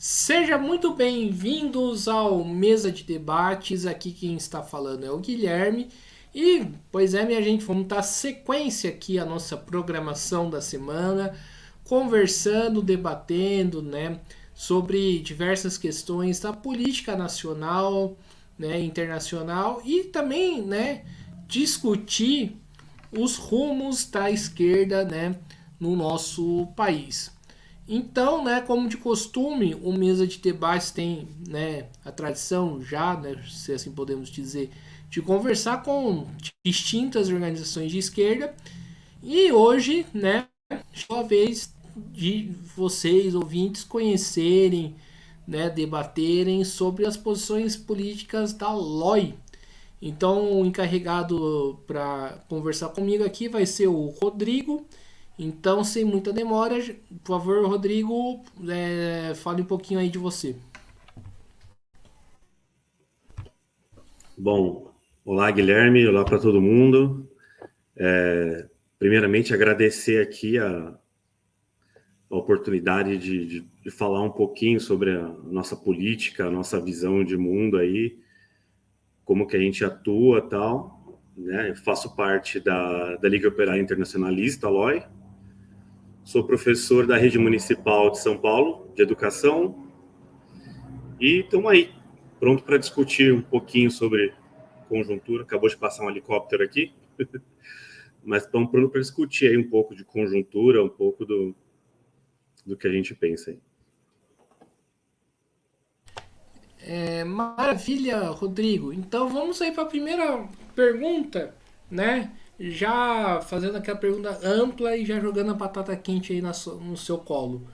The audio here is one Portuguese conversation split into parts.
Seja muito bem-vindos ao Mesa de Debates. Aqui quem está falando é o Guilherme. E, pois é, minha gente, vamos dar sequência aqui à nossa programação da semana, conversando, debatendo, né, sobre diversas questões da política nacional, né, internacional e também, né, discutir os rumos da esquerda, né, no nosso país. Então, né, como de costume, o Mesa de Debates tem, né, a tradição já, né, se assim podemos dizer, de conversar com distintas organizações de esquerda. E hoje, né, chegou a vez de vocês, ouvintes, conhecerem, né, debaterem sobre as posições políticas da LOI. Então, o encarregado para conversar comigo aqui vai ser o Rodrigo. Então, sem muita demora, por favor, Rodrigo, fale um pouquinho aí de você. Bom, olá Guilherme, olá para todo mundo. Primeiramente, agradecer aqui a oportunidade de falar um pouquinho sobre a nossa política, a nossa visão de mundo aí, como que a gente atua e tal. Né? Eu faço parte da Liga Operária Internacionalista, a LOI. Sou professor da Rede Municipal de São Paulo, de Educação. E estamos aí, pronto para discutir um pouquinho sobre conjuntura. Acabou de passar um helicóptero aqui. Mas estamos pronto para discutir aí um pouco de conjuntura, um pouco do que a gente pensa aí. Maravilha, Rodrigo. Então, vamos aí para a primeira pergunta, né? Já fazendo aquela pergunta ampla e já jogando a batata quente aí no seu colo.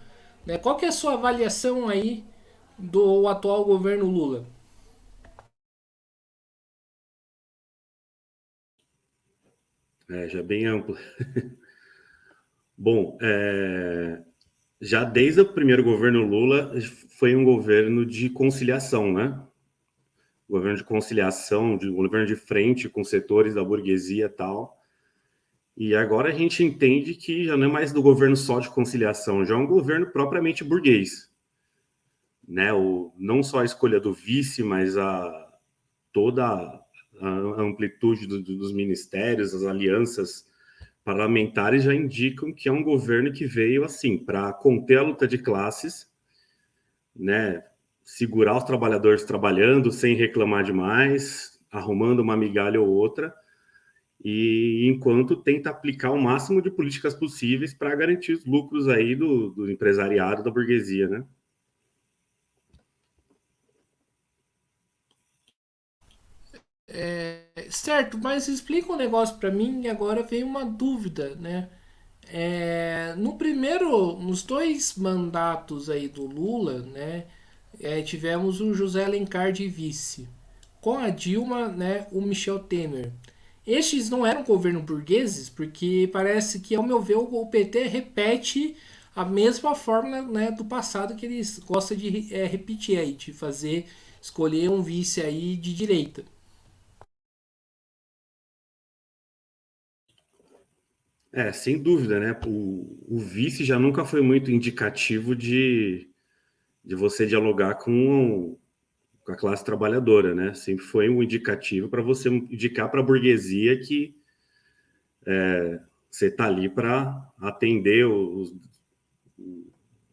Né? Qual que é a sua avaliação aí do atual governo Lula? Já bem amplo. Bom, já desde o primeiro governo Lula foi um governo de conciliação, né? Governo de conciliação, de um governo de frente com setores da burguesia e tal. E agora a gente entende que já não é mais do governo só de conciliação, já é um governo propriamente burguês, né? Não só a escolha do vice, mas toda a amplitude dos ministérios, as alianças parlamentares já indicam que é um governo que veio assim para conter a luta de classes, né? Segurar os trabalhadores trabalhando sem reclamar demais, arrumando uma migalha ou outra, e enquanto tenta aplicar o máximo de políticas possíveis para garantir os lucros aí do empresariado, da burguesia, né? Certo, mas explica um negócio para mim e agora veio uma dúvida, né? No primeiro, nos dois mandatos aí do Lula, né, tivemos o José Alencar de vice. Com a Dilma, né, o Michel Temer. Estes não eram governo burgueses, porque parece que, ao meu ver, o PT repete a mesma fórmula, né, do passado que eles gostam de repetir aí, de fazer, escolher um vice aí de direita. Sem dúvida, né? O vice já nunca foi muito indicativo de você dialogar com a classe trabalhadora, né? Sempre foi um indicativo para você indicar para a burguesia que você está ali para atender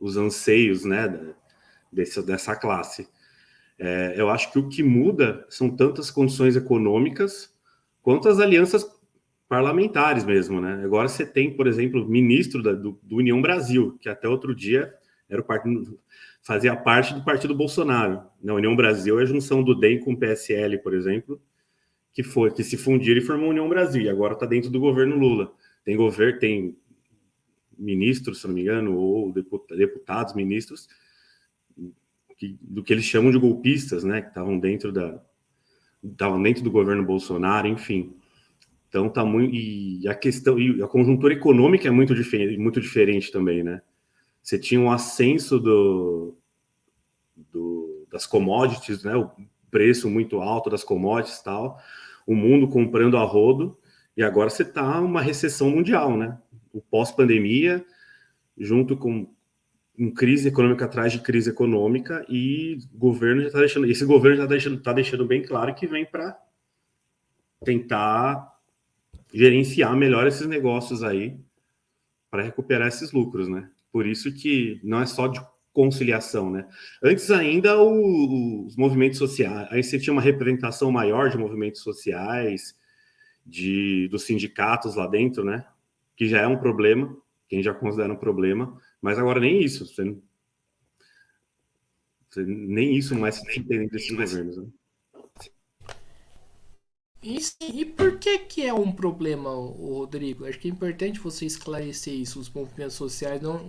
os anseios, né, dessa classe. Eu acho que o que muda são tantas condições econômicas quanto as alianças parlamentares mesmo, né? Agora você tem, por exemplo, ministro do União Brasil, que até outro dia era fazia parte do partido Bolsonaro. Na União Brasil é a junção do DEM com o PSL, por exemplo, que se fundiram e formou a União Brasil, e agora está dentro do governo Lula. Tem ministros, se não me engano, ou deputados, ministros, do que eles chamam de golpistas, né? Que estavam dentro do governo Bolsonaro, enfim. Então tá muito. E a questão. E a conjuntura econômica é muito diferente também, né? Você tinha um ascenso das commodities, né? O preço muito alto das commodities e tal, o mundo comprando a rodo, e agora você tá uma recessão mundial, né? O pós-pandemia, junto com crise econômica atrás de crise econômica, e o governo já está deixando, esse governo já está deixando bem claro que vem para tentar gerenciar melhor esses negócios aí para recuperar esses lucros, né? Por isso que não é só de conciliação, né? Antes ainda os movimentos sociais, aí você tinha uma representação maior de movimentos sociais, dos sindicatos lá dentro, né? Que já é um problema, quem já considera um problema, mas agora nem isso, nem isso mais se tem desses governos, né? E por que é um problema, Rodrigo? Acho que é importante você esclarecer isso, os movimentos sociais não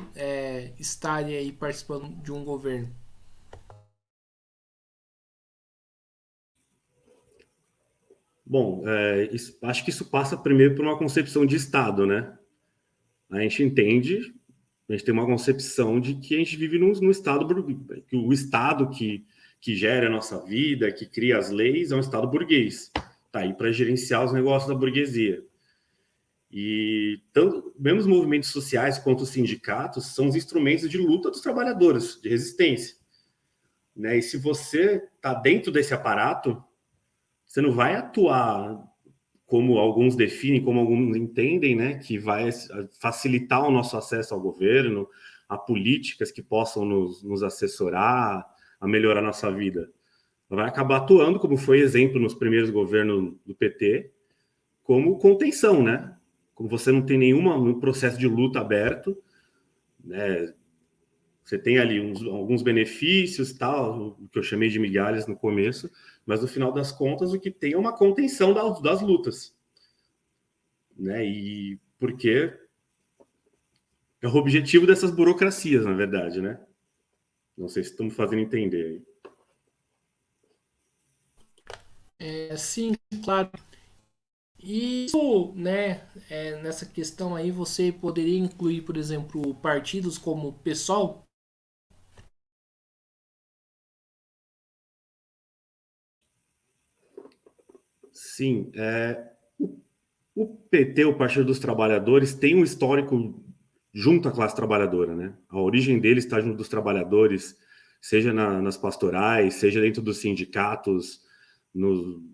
estarem aí participando de um governo. Bom, acho que isso passa primeiro por uma concepção de Estado, né? A gente entende, a gente tem uma concepção de que a gente vive num Estado, que o Estado que gera a nossa vida, que cria as leis, é um Estado burguês. Está aí para gerenciar os negócios da burguesia. E tanto, mesmo os movimentos sociais quanto os sindicatos são os instrumentos de luta dos trabalhadores, de resistência. Né? E se você está dentro desse aparato, você não vai atuar como alguns definem, como alguns entendem, né, que vai facilitar o nosso acesso ao governo, a políticas que possam nos assessorar, a melhorar a nossa vida. Vai acabar atuando, como foi exemplo nos primeiros governos do PT, como contenção, né? Como você não tem nenhum processo de luta aberto, né? Você tem ali alguns benefícios, tal, o que eu chamei de migalhas no começo, mas no final das contas o que tem é uma contenção das lutas, né? E porque é o objetivo dessas burocracias, na verdade, né? Não sei se estão me fazendo entender aí. Sim, claro. E isso, né, nessa questão aí, você poderia incluir, por exemplo, partidos como o PSOL? Sim, o PT, o Partido dos Trabalhadores, tem um histórico junto à classe trabalhadora, né? A origem dele está junto dos trabalhadores, seja nas pastorais, seja dentro dos sindicatos,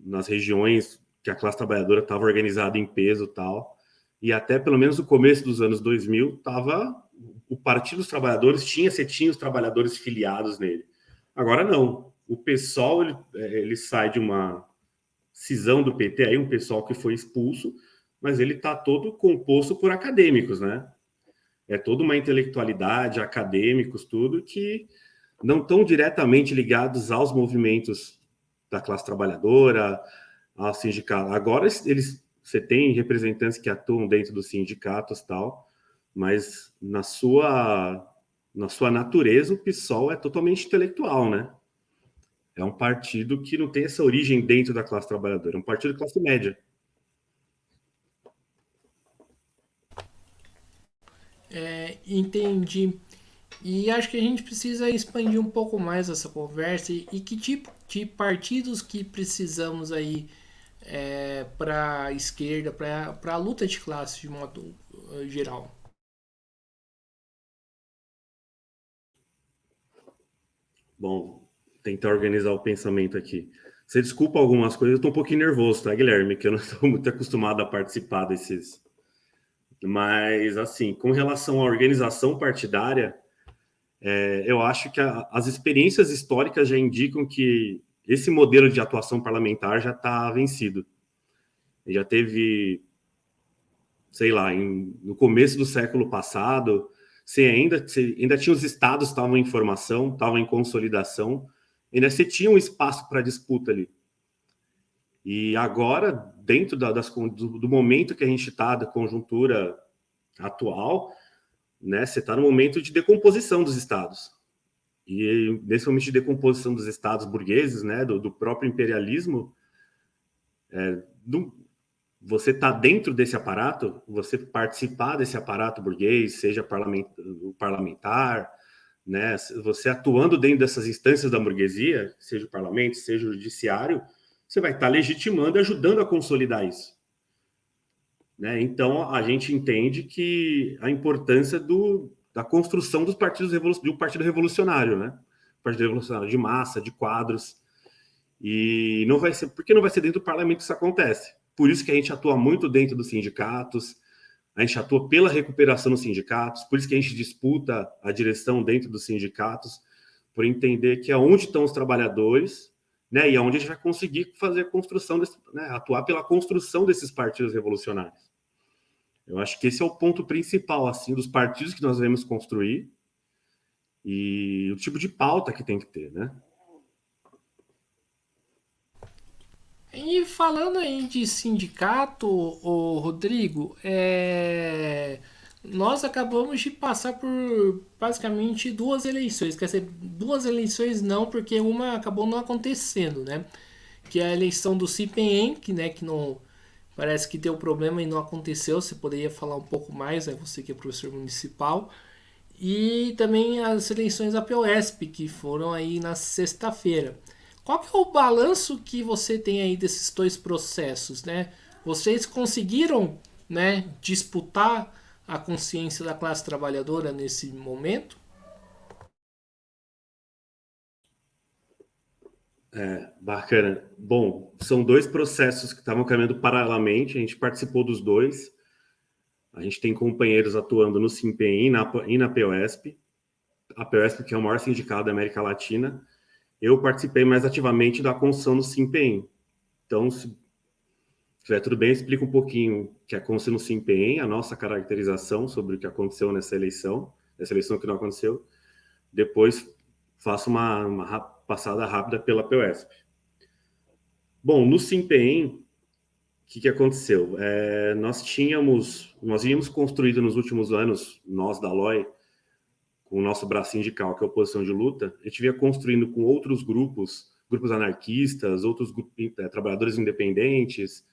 nas regiões que a classe trabalhadora estava organizada em peso e tal. E até pelo menos no começo dos anos 2000, o Partido dos Trabalhadores você tinha os trabalhadores filiados nele. Agora não. O PSOL ele sai de uma cisão do PT, aí um pessoal que foi expulso, mas ele está todo composto por acadêmicos, né? É toda uma intelectualidade, acadêmicos, tudo que não estão diretamente ligados aos movimentos da classe trabalhadora, ao sindicato. Agora você tem representantes que atuam dentro dos sindicatos, tal, mas na sua natureza o PSOL é totalmente intelectual, né? É um partido que não tem essa origem dentro da classe trabalhadora, é um partido de classe média. Entendi. E acho que a gente precisa expandir um pouco mais essa conversa e que tipo de partidos que precisamos aí para a esquerda, para a luta de classe de modo geral. Bom, tentar organizar o pensamento aqui. Você desculpa algumas coisas, eu estou um pouquinho nervoso, tá, Guilherme? Que eu não estou muito acostumado a participar desses. Mas, assim, com relação à organização partidária, eu acho que as experiências históricas já indicam que esse modelo de atuação parlamentar já está vencido. Já teve, sei lá, no começo do século passado, você ainda tinha os estados que estavam em formação, estavam em consolidação, ainda você tinha um espaço para disputa ali. E agora, dentro do momento que a gente está, da conjuntura atual, né, você está no momento de decomposição dos estados. E nesse momento de decomposição dos estados burgueses, né, do próprio imperialismo, você está dentro desse aparato, você participar desse aparato burguês, seja parlamentar, né, você atuando dentro dessas instâncias da burguesia, seja o parlamento, seja o judiciário, você vai estar legitimando e ajudando a consolidar isso. Né? Então, a gente entende que a importância da construção dos partidos de um partido revolucionário, né? Partido revolucionário de massa, de quadros. E não vai ser, porque não vai ser dentro do parlamento que isso acontece. Por isso que a gente atua muito dentro dos sindicatos, a gente atua pela recuperação dos sindicatos, por isso que a gente disputa a direção dentro dos sindicatos, por entender que é onde estão os trabalhadores, né, e aonde a gente vai conseguir fazer a construção, né, atuar pela construção desses partidos revolucionários. Eu acho que esse é o ponto principal, assim, dos partidos que nós devemos construir e o tipo de pauta que tem que ter, né? E falando aí de sindicato, ô Rodrigo, nós acabamos de passar por basicamente duas eleições. Quer dizer, duas eleições não, porque uma acabou não acontecendo, né? Que é a eleição do CIPEM, que, né, que não parece que deu problema e não aconteceu. Você poderia falar um pouco mais, né? Você que é professor municipal. E também as eleições da POSP, que foram aí na sexta-feira. Qual que é o balanço que você tem aí desses dois processos, né? Vocês conseguiram, né, disputar a consciência da classe trabalhadora nesse momento? Bacana. Bom, são dois processos que estavam caminhando paralelamente, a gente participou dos dois. A gente tem companheiros atuando no SIMPEM e na POSP. A POSP, que é o maior sindicato da América Latina. Eu participei mais ativamente da construção do SIMPEM. Então, se tiver tudo bem, eu explico um pouquinho o que aconteceu no SIMPEM, a nossa caracterização sobre o que aconteceu nessa eleição que não aconteceu. Depois faço uma passada rápida pela POSP. Bom, no SIMPEM, o que aconteceu? Nós vínhamos construído nos últimos anos, nós da LOI, com o nosso braço sindical, que é a oposição de luta, a gente vinha construindo com outros grupos anarquistas, outros trabalhadores independentes,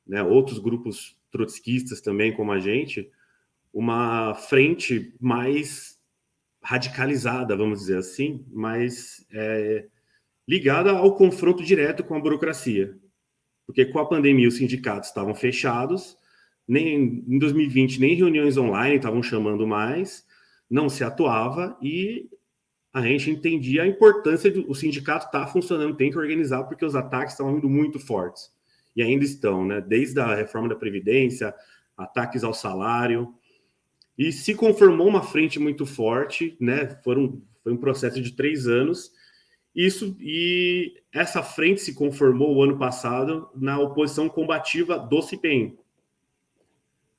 né, outros grupos trotskistas também, como a gente, uma frente mais radicalizada, vamos dizer assim, mais ligada ao confronto direto com a burocracia. Porque com a pandemia os sindicatos estavam fechados, nem em 2020 nem reuniões online estavam chamando mais, não se atuava e a gente entendia a importância do sindicato estar funcionando, tem que organizar, porque os ataques estavam indo muito fortes. E ainda estão, né? Desde a reforma da Previdência, ataques ao salário. E se conformou uma frente muito forte, né? Foi um processo de 3 anos. E essa frente se conformou o ano passado na oposição combativa do CIPEM.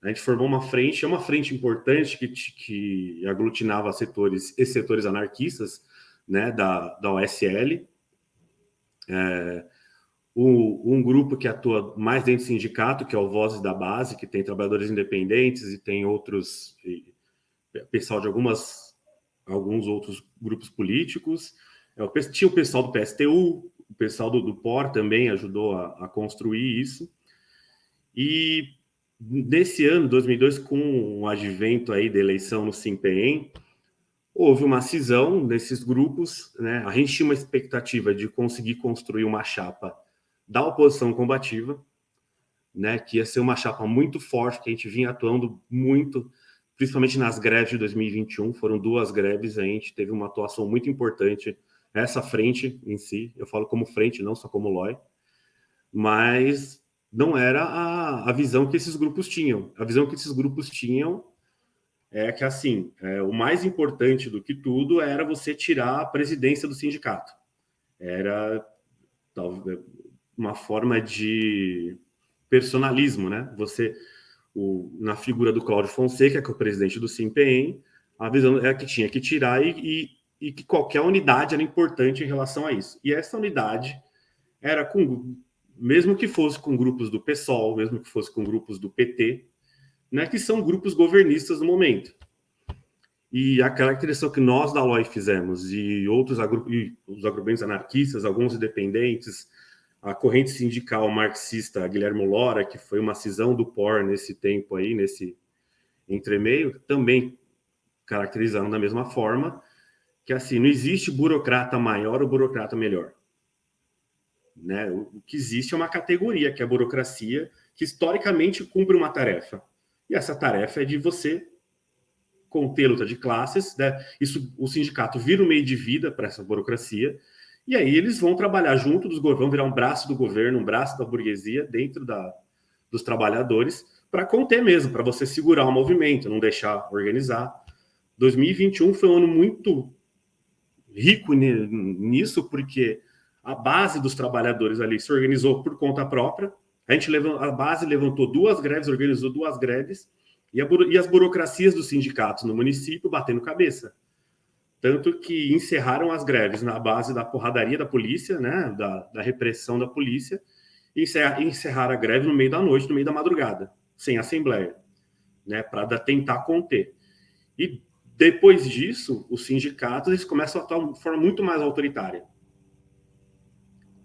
A gente formou uma frente, é uma frente importante que aglutinava setores anarquistas, né, da OSL, um grupo que atua mais dentro do sindicato, que é o Vozes da Base, que tem trabalhadores independentes e tem outros, pessoal de alguns outros grupos políticos. Tinha o pessoal do PSTU, o pessoal do POR também ajudou a construir isso. E nesse ano, 2002, com o advento aí da eleição no SIMPEM, houve uma cisão desses grupos, né? A gente tinha uma expectativa de conseguir construir uma chapa da oposição combativa, né? Que ia ser uma chapa muito forte, que a gente vinha atuando muito, principalmente nas greves de 2021. Foram 2 greves, a gente teve uma atuação muito importante. Essa frente em si, eu falo como frente, não só como LOI, mas não era a visão que esses grupos tinham. A visão que esses grupos tinham é que, assim, o mais importante do que tudo era você tirar a presidência do sindicato. Era talvez uma forma de personalismo, né? Na figura do Cláudio Fonseca, que é o presidente do SIMPEM, a visão é que tinha que tirar e que qualquer unidade era importante em relação a isso. E essa unidade era mesmo que fosse com grupos do PSOL, mesmo que fosse com grupos do PT, né, que são grupos governistas no momento. E a caracterização que nós da LOI fizemos e os agrupamentos anarquistas, alguns independentes, a corrente sindical marxista Guilherme Lora, que foi uma cisão do POR nesse tempo aí, nesse entremeio, também caracterizaram da mesma forma, que assim, não existe burocrata maior ou burocrata melhor. Né? O que existe é uma categoria, que é a burocracia, que historicamente cumpre uma tarefa. E essa tarefa é de você conter a luta de classes, né? Isso, o sindicato vira um meio de vida para essa burocracia, e aí eles vão trabalhar junto dos governos, vão virar um braço do governo, um braço da burguesia dentro dos trabalhadores, para conter mesmo, para você segurar o movimento, não deixar organizar. 2021 foi um ano muito rico nisso, porque a base dos trabalhadores ali se organizou por conta própria. A base levantou 2 greves, organizou 2 greves, e as burocracias dos sindicatos no município batendo cabeça. Tanto que encerraram as greves na base da porradaria da polícia, né, da repressão da polícia, e encerraram a greve no meio da noite, no meio da madrugada, sem assembleia, né, para tentar conter. E depois disso, os sindicatos eles começam a atuar de forma muito mais autoritária.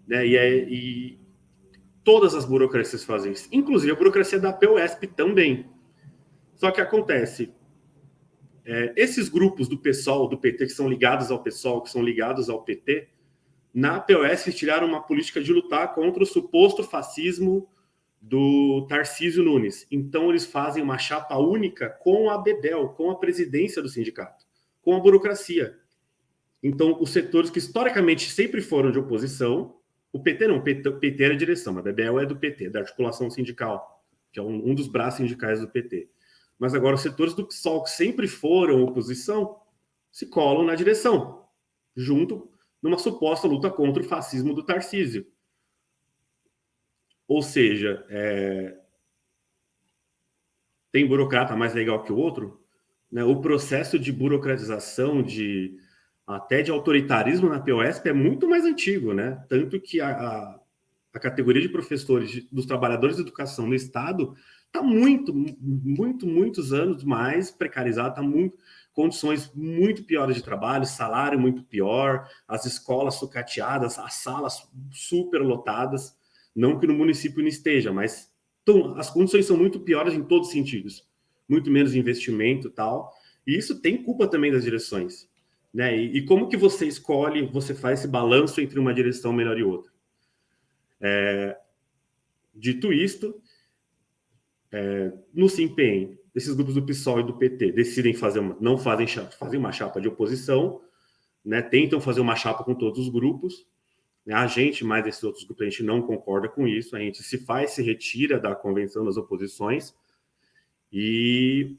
Né, e todas as burocracias fazem isso, inclusive a burocracia da POSP também. Só que acontece, esses grupos do PSOL, do PT, que são ligados ao PSOL, que são ligados ao PT, na POS tiraram uma política de lutar contra o suposto fascismo do Tarcísio Nunes. Então eles fazem uma chapa única com a Bebel, com a presidência do sindicato, com a burocracia. Então os setores que historicamente sempre foram de oposição, o PT não, o PT era a direção, a Bebel é do PT, da articulação sindical, que é um dos braços sindicais do PT. Mas agora os setores do PSOL que sempre foram oposição se colam na direção, junto numa suposta luta contra o fascismo do Tarcísio. Ou seja, tem burocrata mais legal que o outro, né? O processo de burocratização, até de autoritarismo na POSP é muito mais antigo, né? Tanto que a categoria de professores, dos trabalhadores de educação no Estado, está muitos anos mais precarizada, está condições muito piores de trabalho, salário muito pior, as escolas sucateadas, as salas super lotadas. Não que no município não esteja, mas as condições são muito piores em todos os sentidos. Muito menos investimento e tal. E isso tem culpa também das direções. Né? E como que você escolhe, você faz esse balanço entre uma direção melhor e outra? Dito isto, no SIMPEM, esses grupos do PSOL e do PT decidem não fazem uma chapa de oposição, né? Tentam fazer uma chapa com todos os grupos. A gente, mais esses outros grupos, a gente não concorda com isso. A gente se retira da convenção das oposições. E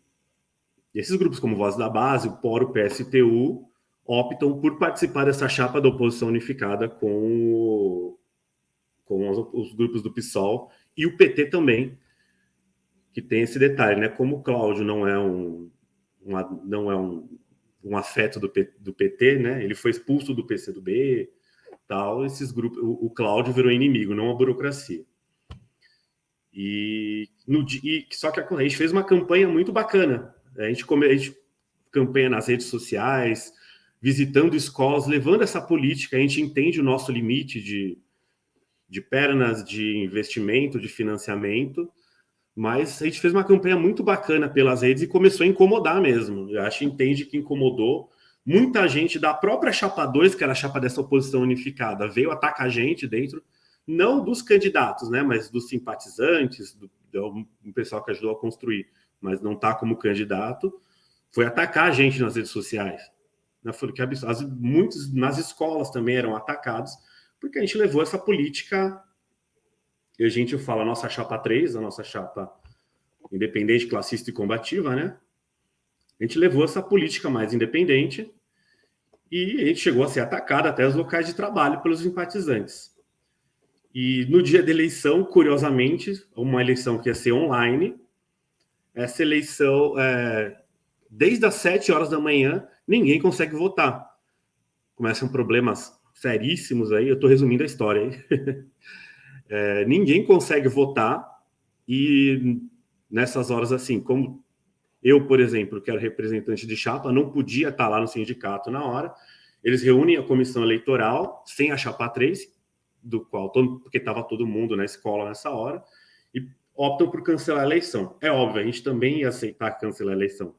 esses grupos, como Voz da Base, o POR, o PSTU, optam por participar dessa chapa da oposição unificada com os grupos do PSOL e o PT também, que tem esse detalhe, né? Como o Cláudio não é um afeto do PT, né? Ele foi expulso do PCdoB, tal, esses grupos, o Cláudio virou inimigo, não a burocracia. Só que a gente fez uma campanha muito bacana. A gente campanha nas redes sociais, visitando escolas, levando essa política. A gente entende o nosso limite de pernas, de investimento, de financiamento, mas a gente fez uma campanha muito bacana pelas redes e começou a incomodar mesmo. Eu acho que entende que incomodou. Muita gente da própria chapa 2, que era a chapa dessa oposição unificada, veio atacar a gente dentro, não dos candidatos, né, mas dos simpatizantes, do pessoal que ajudou a construir, mas não está como candidato, foi atacar a gente nas redes sociais. Foi que absurdo. Muitos nas escolas também eram atacados, porque a gente levou essa política. E a gente fala a nossa chapa 3, a nossa chapa independente, classista e combativa, né? A gente levou essa política mais independente e a gente chegou a ser atacado até os locais de trabalho pelos simpatizantes. E no dia da eleição, curiosamente, uma eleição que ia ser online, essa eleição, desde as 7 horas da manhã, ninguém consegue votar. Começam problemas seríssimos aí, eu estou resumindo a história aí. Ninguém consegue votar e nessas horas, assim, como eu, por exemplo, que era representante de chapa, não podia estar lá no sindicato na hora, eles reúnem a comissão eleitoral sem a chapa 3, porque estava todo mundo na escola nessa hora, e optam por cancelar a eleição. É óbvio, a gente também ia aceitar cancelar a eleição,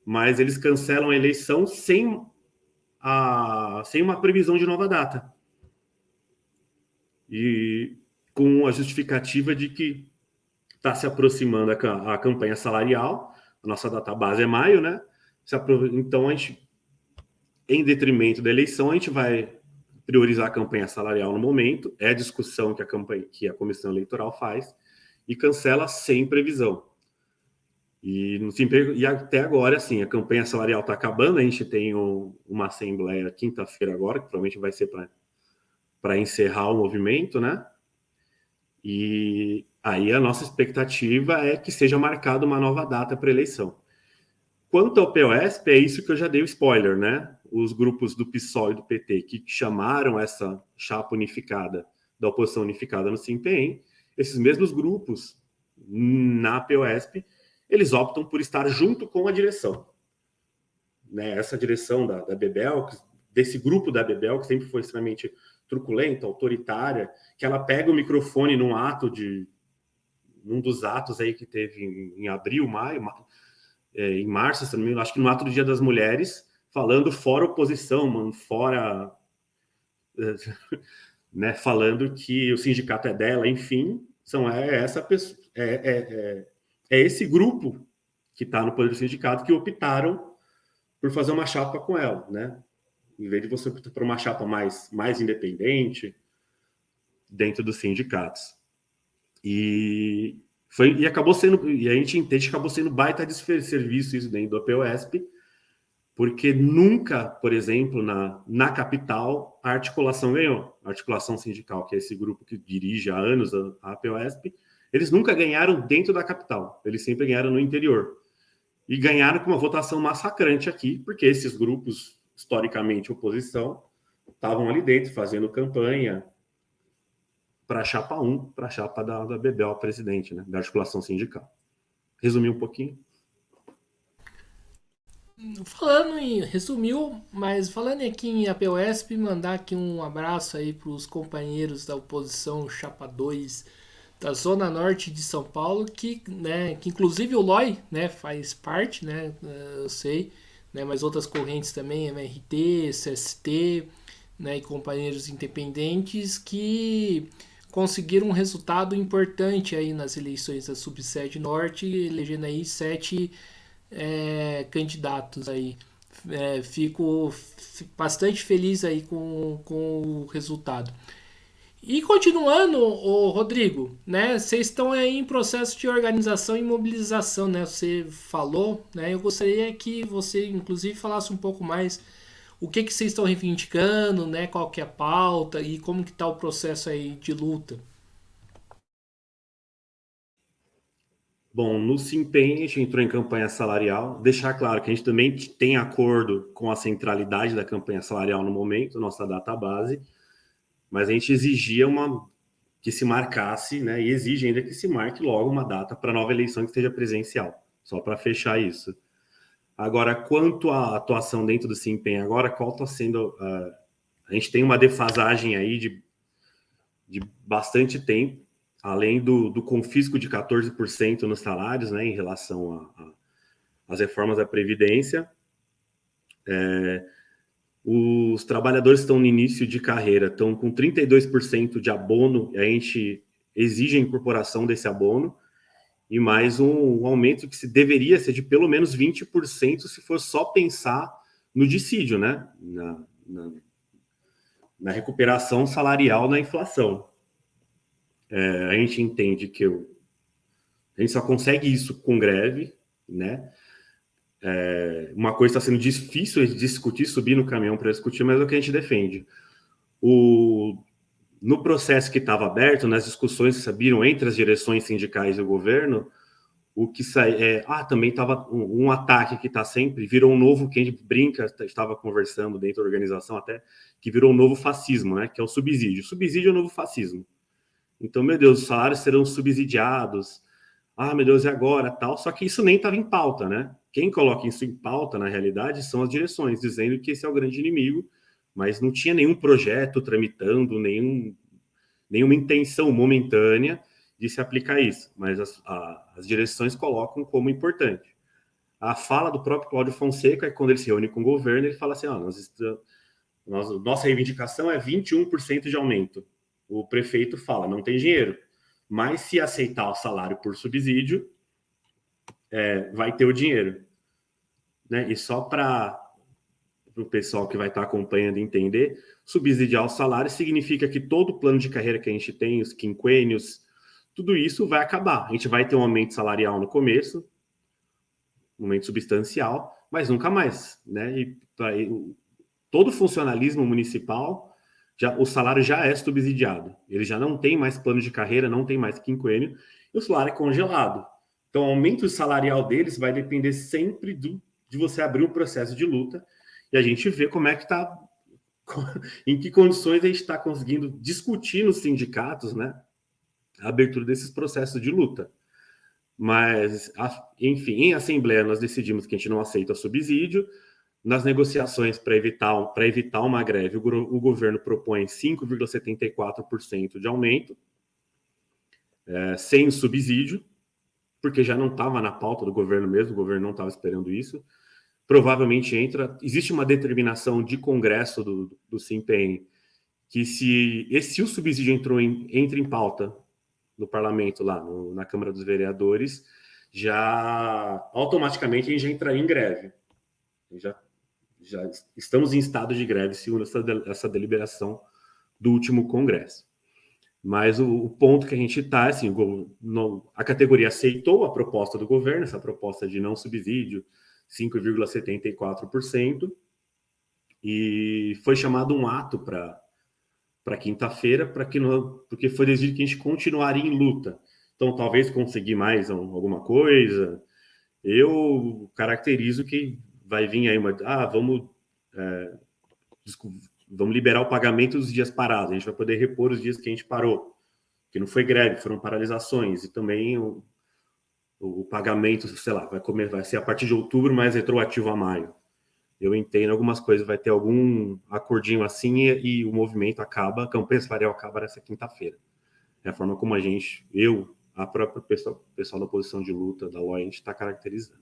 mas eles cancelam a eleição sem uma previsão de nova data. E com a justificativa de que está se aproximando a campanha salarial, a nossa data base é maio, né? Então, em detrimento da eleição, a gente vai priorizar a campanha salarial no momento, é a discussão que a comissão eleitoral faz, e cancela sem previsão. E até agora, assim, a campanha salarial está acabando, a gente tem uma assembleia quinta-feira agora, que provavelmente vai ser para encerrar o movimento, né? E aí a nossa expectativa é que seja marcada uma nova data para eleição. Quanto ao POSP, é isso que eu já dei o spoiler, né? Os grupos do PSOL e do PT que chamaram essa chapa unificada, da oposição unificada no SIMPEM, esses mesmos grupos, na POSP, eles optam por estar junto com a direção. Né? Essa direção da Bebel, desse grupo da Bebel, que sempre foi extremamente truculenta, autoritária, que ela pega o microfone num dos atos aí que teve em abril, maio, em março, acho que no ato do Dia das Mulheres, falando fora oposição, mano, fora... né, falando que o sindicato é dela, enfim, é esse grupo que está no poder do sindicato que optaram por fazer uma chapa com ela, né? Em vez de você optar por uma chapa mais independente dentro dos sindicatos. E a gente entende que acabou sendo baita de serviço isso dentro do POSP, porque nunca, por exemplo, na capital, a articulação ganhou. A articulação sindical, que é esse grupo que dirige há anos a POSP, eles nunca ganharam dentro da capital, eles sempre ganharam no interior. E ganharam com uma votação massacrante aqui, porque esses grupos, historicamente oposição, estavam ali dentro fazendo campanha para a chapa 1, para a chapa da Bebel, presidente, né, da articulação sindical. Resumi um pouquinho. Resumiu, mas falando aqui em APOSP, mandar aqui um abraço aí para os companheiros da oposição Chapa 2 da Zona Norte de São Paulo, que inclusive o LOI, né, faz parte, né, eu sei, né, mas outras correntes também, MRT, CST, né, e companheiros independentes que conseguiram um resultado importante aí nas eleições da Subsede Norte, elegendo aí 7 candidatos aí. Fico bastante feliz aí com o resultado. E continuando, o Rodrigo, né? Vocês estão aí em processo de organização e mobilização, né? Você falou, né? Eu gostaria que você, inclusive, falasse um pouco mais o que vocês estão reivindicando, né? Qual que é a pauta e como que está o processo aí de luta. Bom, no Simpen, a gente entrou em campanha salarial. Deixar claro que a gente também tem acordo com a centralidade da campanha salarial no momento, nossa database, mas a gente exigia que se marcasse, né, e exige ainda que se marque logo uma data para nova eleição que esteja presencial, só para fechar isso. Agora, quanto à atuação dentro do Simpen, agora qual está sendo... a gente tem uma defasagem aí de bastante tempo, além do confisco de 14% nos salários, né, em relação às reformas da Previdência. Os trabalhadores estão no início de carreira, estão com 32% de abono, e a gente exige a incorporação desse abono, e mais um aumento que deveria ser de pelo menos 20% se for só pensar no dissídio, né? Na recuperação salarial na inflação. A gente entende que a gente só consegue isso com greve, né? Uma coisa está sendo difícil de discutir, subir no caminhão para discutir, mas é o que a gente defende. No processo que estava aberto, nas discussões que sabiam entre as direções sindicais e o governo, o que também estava um ataque que está sempre, virou um novo, que a gente brinca, estava conversando dentro da organização até, que virou um novo fascismo, né? Que é o subsídio. Subsídio é o novo fascismo. Então, meu Deus, os salários serão subsidiados. Ah, meu Deus, e agora? Tal. Só que isso nem estava em pauta, né? Quem coloca isso em pauta, na realidade, são as direções, dizendo que esse é o grande inimigo, mas não tinha nenhum projeto tramitando, nenhuma intenção momentânea de se aplicar isso. Mas as direções colocam como importante. A fala do próprio Cláudio Fonseca é quando ele se reúne com o governo, ele fala assim, nossa reivindicação é 21% de aumento. O prefeito fala, não tem dinheiro. Mas se aceitar o salário por subsídio, vai ter o dinheiro. né? E só para o pessoal que vai estar acompanhando entender, subsidiar o salário significa que todo o plano de carreira que a gente tem, os quinquênios, tudo isso vai acabar. A gente vai ter um aumento salarial no começo, um aumento substancial, mas nunca mais, né? E todo funcionalismo municipal, o salário já é subsidiado. Ele já não tem mais plano de carreira, não tem mais quinquênio, e o salário é congelado. Então, o aumento salarial deles vai depender sempre de você abrir um processo de luta e a gente vê como é que está, em que condições a gente está conseguindo discutir nos sindicatos, né, a abertura desses processos de luta. Mas, enfim, em assembleia nós decidimos que a gente não aceita subsídio. Nas negociações para evitar uma greve, o governo propõe 5,74% de aumento, sem subsídio, porque já não estava na pauta do governo mesmo, o governo não estava esperando isso. Provavelmente existe uma determinação de congresso do SIMPEN que se o subsídio entra em pauta no parlamento, lá na Câmara dos Vereadores, já automaticamente a gente já entraria em greve. Já estamos em estado de greve, segundo essa deliberação do último congresso. Mas o ponto que a gente está, assim, a categoria aceitou a proposta do governo, essa proposta de não subsídio, 5,74%, e foi chamado um ato para quinta-feira, porque foi decidido que a gente continuaria em luta. Então, talvez conseguir mais alguma coisa. Eu caracterizo que vai vir aí vamos liberar o pagamento dos dias parados. A gente vai poder repor os dias que a gente parou, que não foi greve, foram paralisações. E também o pagamento, sei lá, vai ser a partir de outubro, mais retroativo a maio. Eu entendo algumas coisas, vai ter algum acordinho assim e o movimento acaba, a campanha salarial acaba nessa quinta-feira. É a forma como a própria pessoal da posição de luta, da UOL, a gente está caracterizando.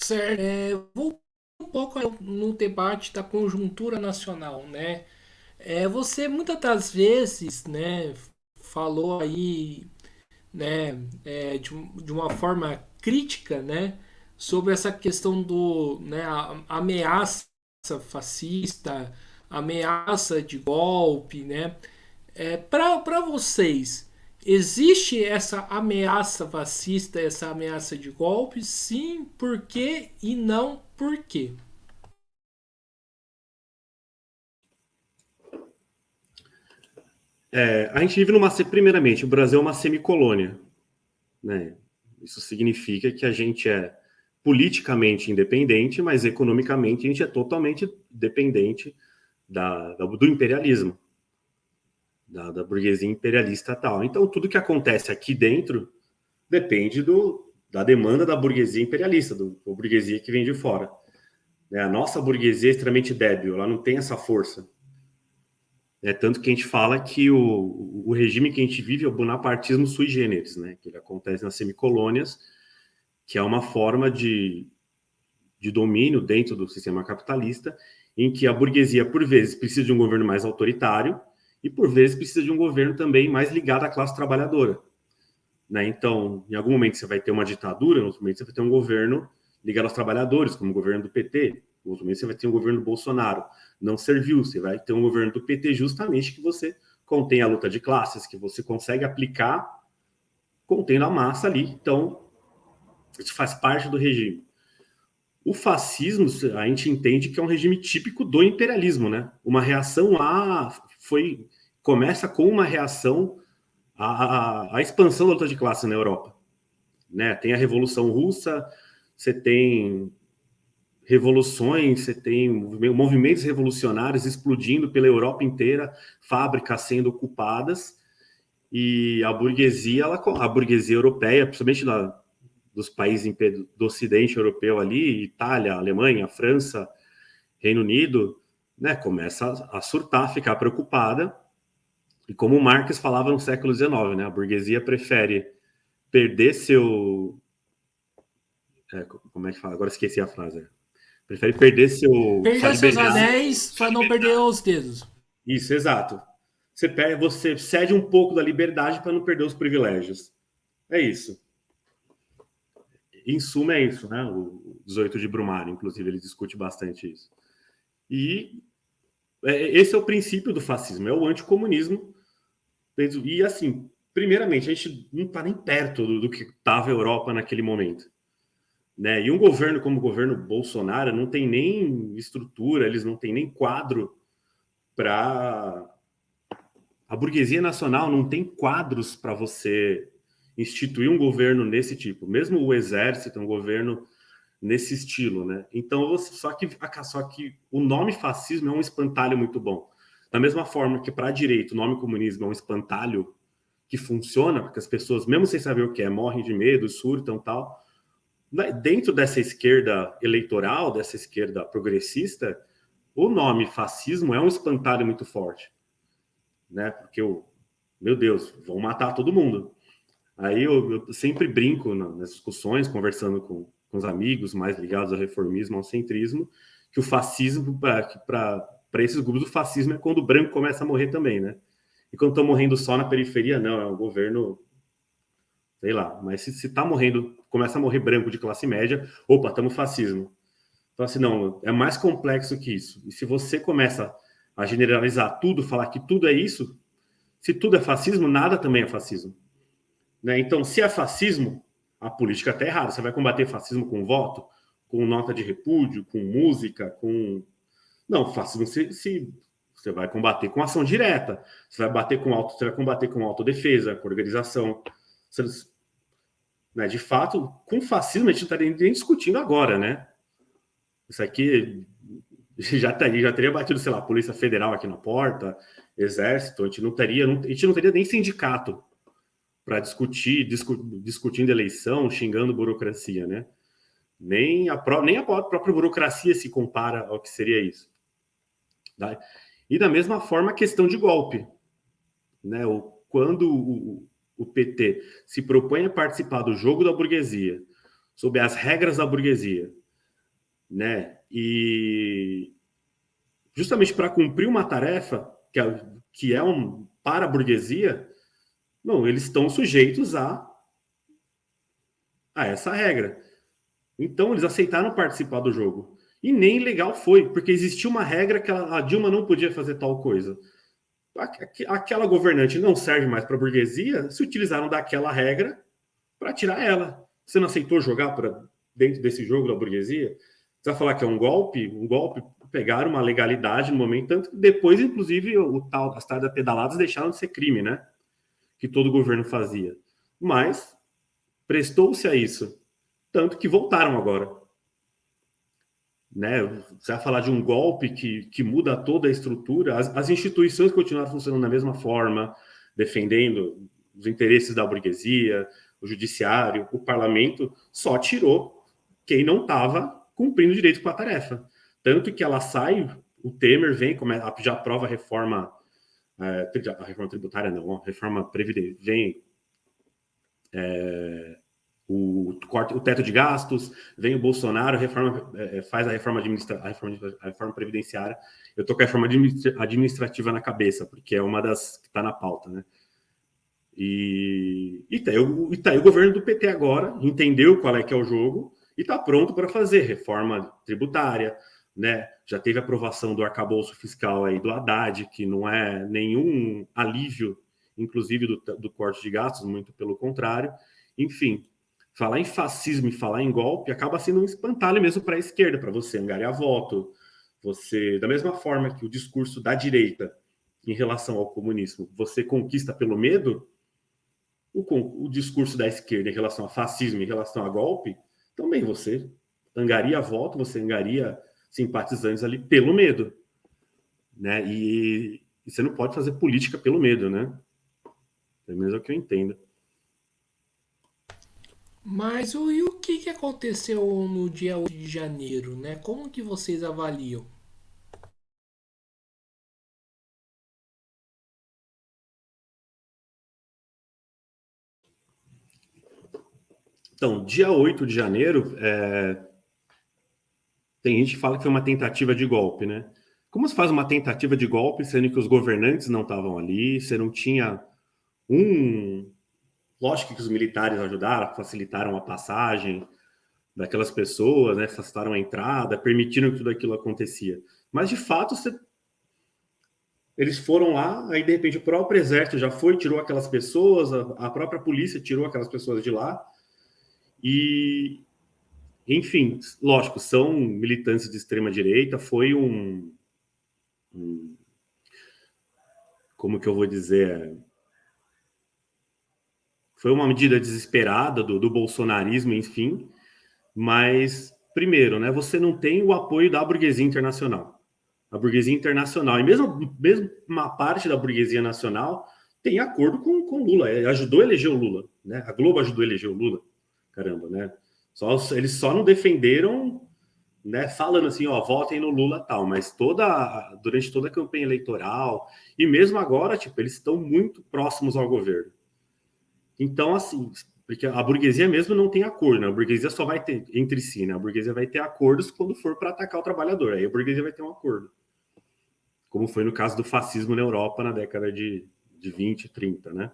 Certo. Vou um pouco no debate da conjuntura nacional, né? Você muitas das vezes, né, falou aí, né, de uma forma crítica, né, sobre essa questão né, a ameaça fascista, ameaça de golpe, né? Para vocês, existe essa ameaça fascista, essa ameaça de golpe? Sim, por quê? E não por quê? A gente vive primeiramente, o Brasil é uma semicolônia, né? Isso significa que a gente é politicamente independente, mas economicamente a gente é totalmente dependente do imperialismo, da burguesia imperialista tal. Então, tudo que acontece aqui dentro depende da demanda da burguesia imperialista, da burguesia que vem de fora. A nossa burguesia é extremamente débil, ela não tem essa força. Tanto que a gente fala que o regime que a gente vive é o bonapartismo sui generis, né? Que ele acontece nas semicolônias, que é uma forma de domínio dentro do sistema capitalista, em que a burguesia, por vezes, precisa de um governo mais autoritário e, por vezes, precisa de um governo também mais ligado à classe trabalhadora. Né? Então, em algum momento você vai ter uma ditadura, em outro momento você vai ter um governo ligado aos trabalhadores, como o governo do PT, em outro momento você vai ter um governo do Bolsonaro. Não serviu, você vai ter um governo do PT justamente que você contém a luta de classes, que você consegue aplicar contendo a massa ali. Então, isso faz parte do regime. O fascismo, a gente entende que é um regime típico do imperialismo, né? Uma reação começa com uma reação à expansão da luta de classe na Europa. Né? Tem a Revolução Russa, você tem revoluções, você tem movimentos revolucionários explodindo pela Europa inteira, fábricas sendo ocupadas, e a burguesia europeia, principalmente dos países do Ocidente europeu ali, Itália, Alemanha, França, Reino Unido, né, começa a surtar, ficar preocupada. E como Marx falava no século XIX, né, a burguesia prefere perder seu... como é que fala? Agora esqueci a frase. Prefere perder sua Perder seus liberdade. anéis para não perder os dedos. Isso, exato. Você cede um pouco da liberdade para não perder os privilégios. É isso. em suma, é isso, né? O 18 de Brumário, inclusive, ele discute bastante isso. E esse é o princípio do fascismo, é o anticomunismo. E, assim, primeiramente, a gente não está nem perto do que estava a Europa naquele momento. Né? E um governo como o governo Bolsonaro não tem nem estrutura, eles não têm nem quadro para... A burguesia nacional não tem quadros para você instituir um governo nesse tipo. Mesmo o exército é um governo nesse estilo, né? Então, só que o nome fascismo é um espantalho muito bom. Da mesma forma que para a direita o nome comunismo é um espantalho que funciona, porque as pessoas, mesmo sem saber o que é, morrem de medo, surtam e tal. Dentro dessa esquerda eleitoral, dessa esquerda progressista, o nome fascismo é um espantalho muito forte, né? Porque, meu Deus, vão matar todo mundo. Aí eu sempre brinco nas discussões, conversando com os amigos mais ligados ao reformismo, ao centrismo, que o fascismo, para esses grupos, o fascismo é quando o branco começa a morrer também, né? E quando estão morrendo só na periferia, não, é um governo, sei lá, mas se tá morrendo, começa a morrer branco de classe média, opa, estamos fascismo. Então, assim, não, é mais complexo que isso. E se você começa a generalizar tudo, falar que tudo é isso, se tudo é fascismo, nada também é fascismo. Né? Então, se é fascismo, a política está errada. Você vai combater fascismo com voto, com nota de repúdio, com música, com... Não, fascismo você vai combater com ação direta. Você vai combater com autodefesa, com organização. Você, né, de fato, com fascismo a gente não está nem discutindo agora, né? Isso aqui já teria batido, sei lá, Polícia Federal aqui na porta, Exército, a gente não teria nem sindicato para discutindo eleição, xingando burocracia, né? Nem a própria burocracia se compara ao que seria isso. Tá? E da mesma forma a questão de golpe, né? Quando o PT se propõe a participar do jogo da burguesia, sob as regras da burguesia, né? E justamente para cumprir uma tarefa que é para a burguesia, não, eles estão sujeitos a essa regra. Então eles aceitaram participar do jogo. E nem legal foi, porque existia uma regra que a Dilma não podia fazer tal coisa. Aquela governante não serve mais para a burguesia, se utilizaram daquela regra para tirar ela. Você não aceitou jogar dentro desse jogo da burguesia? Você vai falar que é um golpe? Um golpe, pegaram uma legalidade no momento, tanto que depois, inclusive, as tais pedaladas deixaram de ser crime, né? Que todo governo fazia. Mas prestou-se a isso. Tanto que voltaram agora. Né? Você vai falar de um golpe que muda toda a estrutura, as instituições continuaram funcionando da mesma forma, defendendo os interesses da burguesia, o judiciário, o parlamento, só tirou quem não estava cumprindo direito com a tarefa. Tanto que ela sai, o Temer vem, já aprova a reforma tributária, não, a reforma previdente, vem o teto de gastos, vem o Bolsonaro, faz a reforma previdenciária. Eu estou com a reforma administrativa na cabeça, porque é uma das que está na pauta, né? E tá aí o governo do PT agora, entendeu qual é que é o jogo e está pronto para fazer reforma tributária, né? Já teve aprovação do arcabouço fiscal aí do Haddad, que não é nenhum alívio, inclusive do corte de gastos, muito pelo contrário. Enfim, falar em fascismo e falar em golpe acaba sendo um espantalho mesmo para a esquerda, para você angariar voto. Você, da mesma forma que o discurso da direita em relação ao comunismo, você conquista pelo medo, o discurso da esquerda em relação a fascismo, em relação a golpe, também você angaria voto, você angaria simpatizantes ali pelo medo, né? E você não pode fazer política pelo medo, né? Pelo menos é o que eu entendo. Mas e o que aconteceu no dia 8 de janeiro, né? Como que vocês avaliam? Então, dia 8 de janeiro, tem gente que fala que foi uma tentativa de golpe, né? Como se faz uma tentativa de golpe, sendo que os governantes não estavam ali, você não tinha um... Lógico que os militares ajudaram, facilitaram a passagem, daquelas pessoas, né, facilitaram a entrada, permitiram que tudo aquilo acontecia. Mas, de fato, eles foram lá, aí, de repente, o próprio exército já foi, tirou aquelas pessoas, a própria polícia tirou aquelas pessoas de lá, e, enfim, lógico, são militantes de extrema-direita, foi como que eu vou dizer, foi uma medida desesperada do bolsonarismo, enfim, mas, primeiro, né, você não tem o apoio da burguesia internacional. A burguesia internacional, e mesmo uma parte da burguesia nacional, tem acordo com Lula, ajudou a eleger o Lula, né? A Globo ajudou a eleger o Lula, caramba, né? Eles só não defenderam, né, falando assim, ó, votem no Lula tal, mas durante toda a campanha eleitoral, e mesmo agora, tipo, eles estão muito próximos ao governo. Então, assim, porque a burguesia mesmo não tem acordo, né? A burguesia só vai ter entre si, né? A burguesia vai ter acordos quando for para atacar o trabalhador, aí a burguesia vai ter um acordo. Como foi no caso do fascismo na Europa na década de 20, 30, né?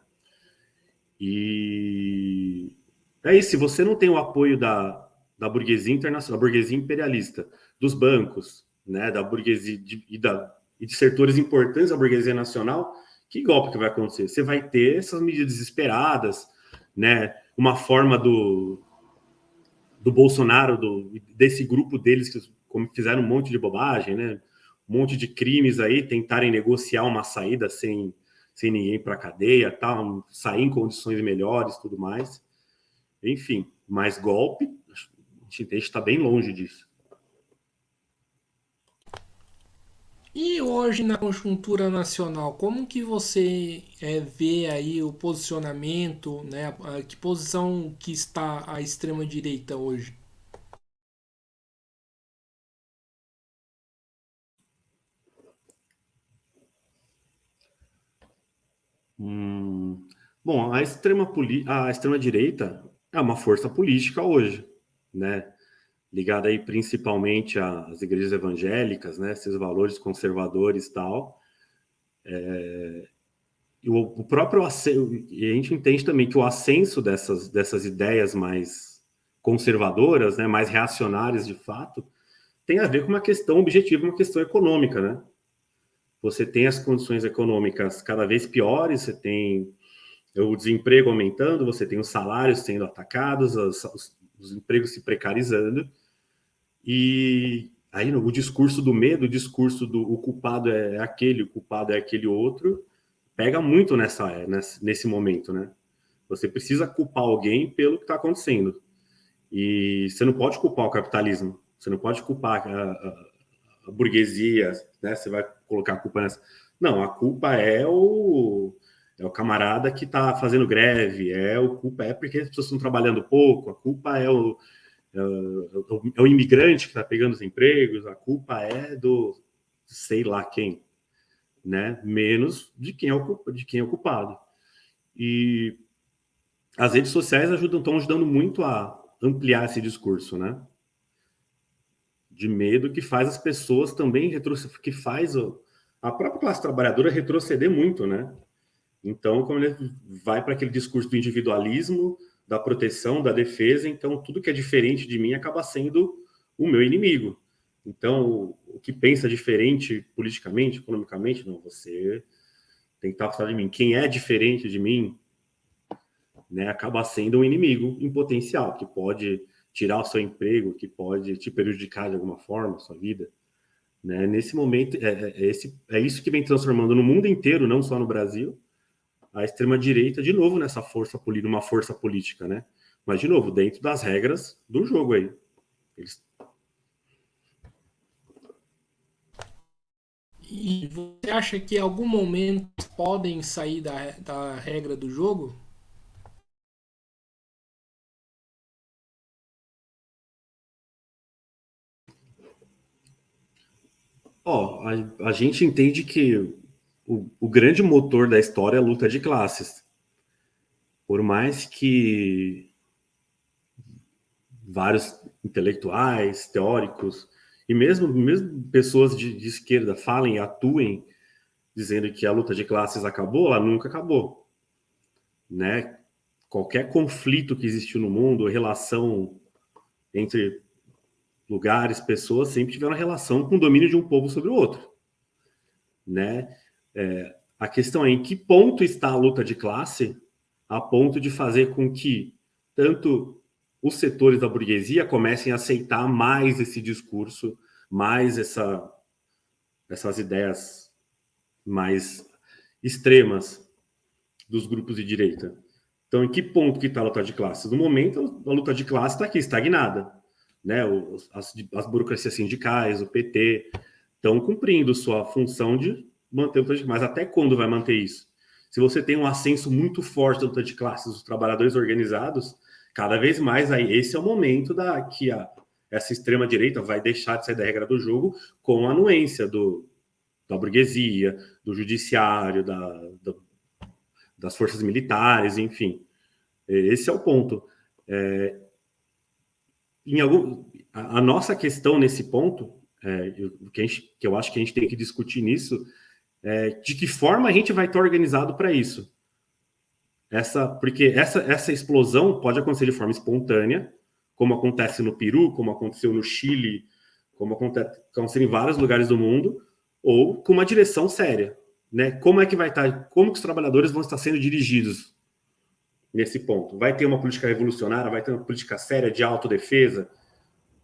E é isso, se você não tem o apoio da burguesia internacional, da burguesia imperialista, dos bancos, né, da burguesia e de setores importantes da burguesia nacional, que golpe que vai acontecer? Você vai ter essas medidas desesperadas, né, uma forma do Bolsonaro, desse grupo deles que como fizeram um monte de bobagem, né, um monte de crimes aí, tentarem negociar uma saída sem ninguém para a cadeia, tal, sair em condições melhores, tudo mais. Enfim, mais golpe, a gente está bem longe disso. E hoje na conjuntura nacional, como que você vê aí o posicionamento, né? Que posição que está a extrema direita hoje? Bom, a extrema direita é uma força política hoje, né? Ligada aí principalmente às igrejas evangélicas, né? Esses valores conservadores e tal. E o próprio e a gente entende também que o ascenso dessas ideias mais conservadoras, né? Mais reacionárias de fato, tem a ver com uma questão objetiva, uma questão econômica, né? Você tem as condições econômicas cada vez piores, você tem o desemprego aumentando, você tem os salários sendo atacados, os empregos se precarizando, e aí o discurso do medo, o discurso do o culpado é aquele, o culpado é aquele outro, pega muito nesse momento, né? Você precisa culpar alguém pelo que está acontecendo. E você não pode culpar o capitalismo, você não pode culpar a burguesia, né? Você vai colocar a culpa nessa. Não, a culpa é o camarada que está fazendo greve, culpa é porque as pessoas estão trabalhando pouco, a culpa é o imigrante que está pegando os empregos, a culpa é do sei lá quem, né? Menos de quem é o culpado. E as redes sociais estão ajudando muito a ampliar esse discurso, né? De medo que faz as pessoas também que faz a própria classe trabalhadora retroceder muito, né? Então, como ele vai para aquele discurso do individualismo, da proteção, da defesa, então tudo que é diferente de mim acaba sendo o meu inimigo. Então, o que pensa diferente politicamente, economicamente, não, você tem que estar afastado de mim. Quem é diferente de mim, né, acaba sendo um inimigo em potencial, que pode tirar o seu emprego, que pode te prejudicar de alguma forma, a sua vida. Né? Nesse momento, é isso que vem transformando no mundo inteiro, não só no Brasil, a extrema-direita, de novo, numa força política, né? Mas, de novo, dentro das regras do jogo aí. Eles... E você acha que em algum momento podem sair da regra do jogo? Ó, a gente entende que o grande motor da história é a luta de classes. Por mais que vários intelectuais, teóricos, e mesmo pessoas de esquerda falem e atuem dizendo que a luta de classes acabou, ela nunca acabou, né? Qualquer conflito que existiu no mundo, relação entre lugares, pessoas, sempre tiveram relação com o domínio de um povo sobre o outro, né? A questão é em que ponto está a luta de classe a ponto de fazer com que tanto os setores da burguesia comecem a aceitar mais esse discurso, mais essas ideias mais extremas dos grupos de direita. Então, em que ponto que está a luta de classe? No momento, a luta de classe está aqui, estagnada, né? As burocracias sindicais, o PT, estão cumprindo sua função de manter a luta de classe. Mas até quando vai manter isso? Se você tem um ascenso muito forte da luta de classes dos trabalhadores organizados, cada vez mais aí, esse é o momento que essa extrema-direita vai deixar de sair da regra do jogo com a anuência da burguesia, do judiciário, das forças militares, enfim. Esse é o ponto. A nossa questão nesse ponto, que eu acho que a gente tem que discutir nisso, de que forma a gente vai estar organizado para isso. Porque essa explosão pode acontecer de forma espontânea, como acontece no Peru, como aconteceu no Chile, como acontece em vários lugares do mundo, ou com uma direção séria, né? Como é que vai estar, como que os trabalhadores vão estar sendo dirigidos nesse ponto? Vai ter uma política revolucionária, vai ter uma política séria de autodefesa,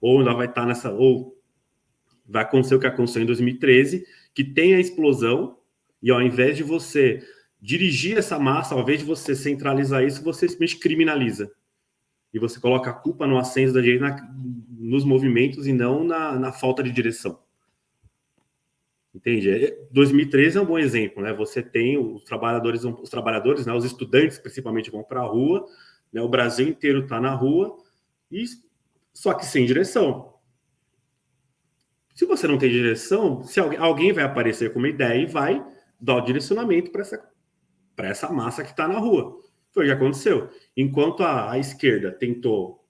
ou ela vai estar ou vai acontecer o que aconteceu em 2013, que tem a explosão, e ao invés de você dirigir essa massa, ao invés de você centralizar isso, você simplesmente criminaliza. E você coloca a culpa no ascenso da direita nos movimentos e não na falta de direção. Entende? 2013 é um bom exemplo, né? Você tem os trabalhadores, né? Os estudantes principalmente vão para a rua, né? O Brasil inteiro está na rua, só que sem direção. Se você não tem direção, se alguém vai aparecer com uma ideia e vai dar o direcionamento para essa massa que está na rua. Foi o que aconteceu. Enquanto a esquerda tentou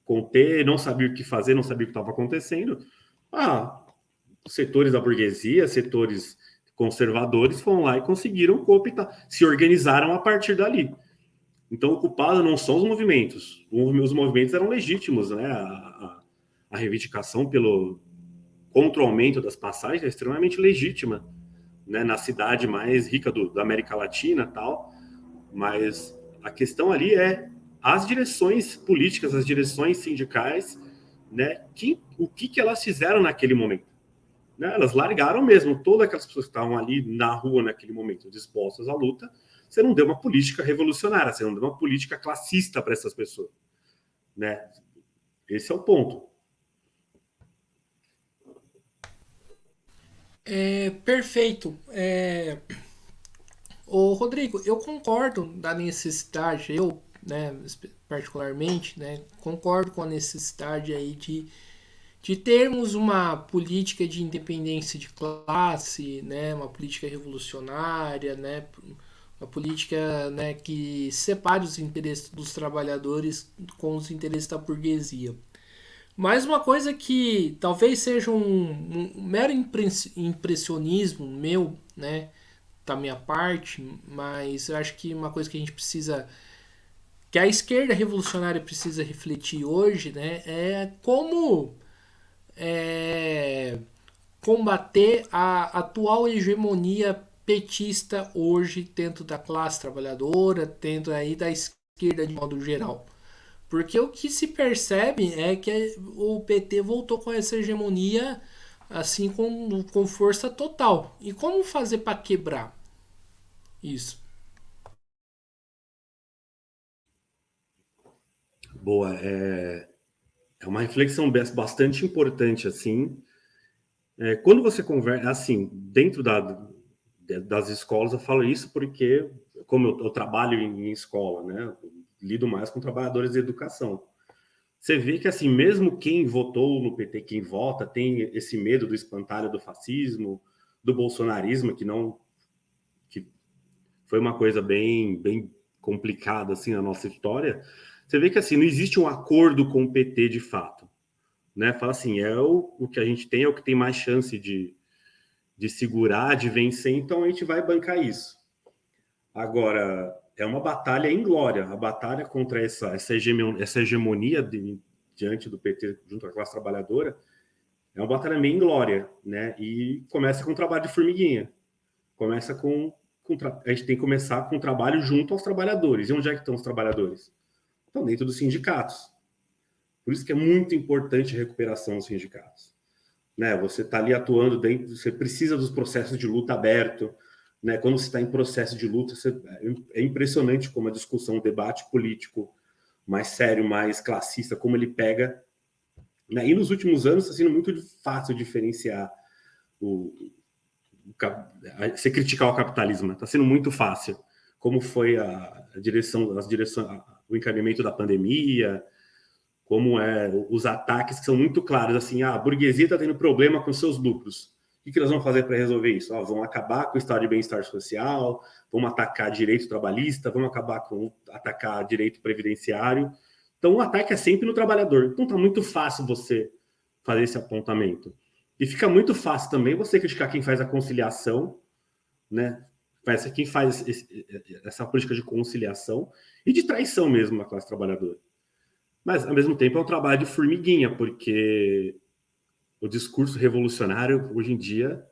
conter, não sabia o que fazer, não sabia o que estava acontecendo, setores da burguesia, setores conservadores foram lá e conseguiram cooptar, se organizaram a partir dali. Então, o culpado não são os movimentos. Os movimentos eram legítimos, né? A reivindicação contra o aumento das passagens é extremamente legítima, né? Na cidade mais rica da América Latina, tal. Mas a questão ali é as direções políticas, as direções sindicais, né? O que elas fizeram naquele momento? Né? Elas largaram mesmo todas aquelas pessoas que estavam ali na rua naquele momento, dispostas à luta. Você não deu uma política revolucionária, você não deu uma política classista para essas pessoas, né? Esse é o ponto. Perfeito. Ô, Rodrigo, eu concordo da necessidade, eu, né, particularmente, né, concordo com a necessidade aí de termos uma política de independência de classe, né, uma política revolucionária, né, uma política, né, que separe os interesses dos trabalhadores com os interesses da burguesia. Mas uma coisa que talvez seja um mero impressionismo meu, né, da minha parte, mas eu acho que uma coisa que a gente precisa, que a esquerda revolucionária precisa refletir hoje, né, é como é, combater a atual hegemonia petista hoje dentro da classe trabalhadora, dentro aí da esquerda de modo geral. Porque o que se percebe é que o PT voltou com essa hegemonia assim com força total. E como fazer para quebrar isso? Boa, é uma reflexão bastante importante, assim. Quando você conversa, assim, dentro das escolas, eu falo isso porque, como eu trabalho em escola, né, eu lido mais com trabalhadores de educação. Você vê que, assim, mesmo quem votou no PT, quem vota, tem esse medo do espantalho do fascismo, do bolsonarismo, que foi uma coisa bem complicada, assim, na nossa história. Você vê que, assim, não existe um acordo com o PT de fato, né? Fala assim, o que a gente tem, é o que tem mais chance de segurar, de vencer, então a gente vai bancar isso. Agora, é uma batalha inglória, a batalha contra essa hegemonia diante do PT, junto à classe trabalhadora, é uma batalha meio inglória, né? E começa com um trabalho de formiguinha. Começa a gente tem que começar com o trabalho junto aos trabalhadores. E onde é que estão os trabalhadores? Estão dentro dos sindicatos. Por isso que é muito importante a recuperação dos sindicatos. Né? Você está ali atuando dentro, você precisa dos processos de luta aberto. Né? Quando você está em processo de luta, é impressionante como a discussão, o debate político mais sério, mais classista, como ele pega. Né? E nos últimos anos está sendo muito fácil diferenciar você criticar o capitalismo. Está sendo muito fácil. Como foi o encaminhamento da pandemia, como os ataques que são muito claros, assim, a burguesia está tendo problema com seus lucros. O que elas vão fazer para resolver isso? Vão acabar com o estado de bem-estar social, vão atacar direito trabalhista, vão atacar direito previdenciário. Então, o ataque é sempre no trabalhador. Então, está muito fácil você fazer esse apontamento. E fica muito fácil também você criticar quem faz a conciliação, né? Quem faz essa política de conciliação e de traição mesmo na classe trabalhadora. Mas, ao mesmo tempo, é um trabalho de formiguinha, porque o discurso revolucionário, hoje em dia,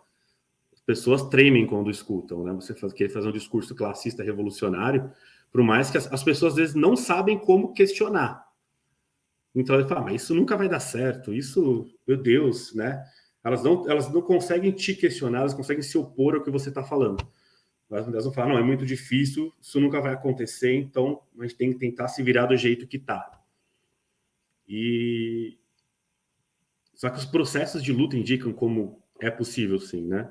as pessoas tremem quando escutam, né? Você querer fazer um discurso classista revolucionário, por mais que as pessoas, às vezes, não sabem como questionar. Então, ele fala, mas isso nunca vai dar certo, isso, meu Deus, né? Elas não conseguem te questionar, elas conseguem se opor ao que você está falando. Elas vão falar, não, é muito difícil, isso nunca vai acontecer, então a gente tem que tentar se virar do jeito que está. Só que os processos de luta indicam como é possível, sim, né?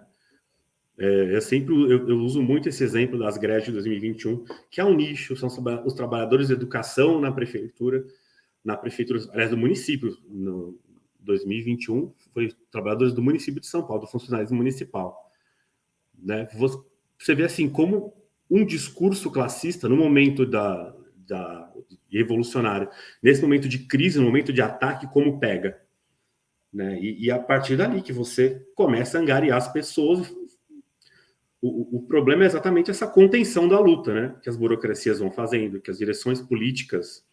Eu uso muito esse exemplo das greves de 2021, que é um nicho, são os trabalhadores de educação na prefeitura, aliás, do município, no 2021, foi trabalhadores do município de São Paulo, do funcionalismo municipal. Né? Você vê assim, como um discurso classista, no momento revolucionário, nesse momento de crise, no momento de ataque, como pega. Né? E a partir dali que você começa a angariar as pessoas. O problema é exatamente essa contenção da luta, né? Que as burocracias vão fazendo, que as direções políticas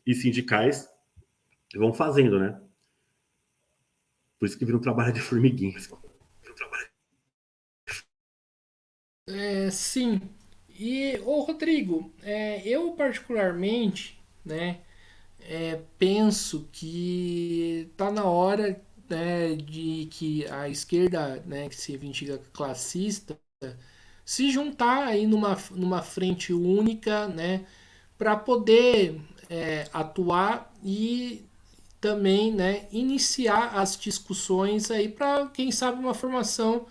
e sindicais vão fazendo, né? Por isso que vira um trabalho de formiguinha. Sim. E, ô Rodrigo, eu particularmente, né, penso que tá na hora, né, de que a esquerda, né, que se reivindica classista, se juntar aí numa frente única, né, para poder atuar e também, né, iniciar as discussões aí para, quem sabe, uma formação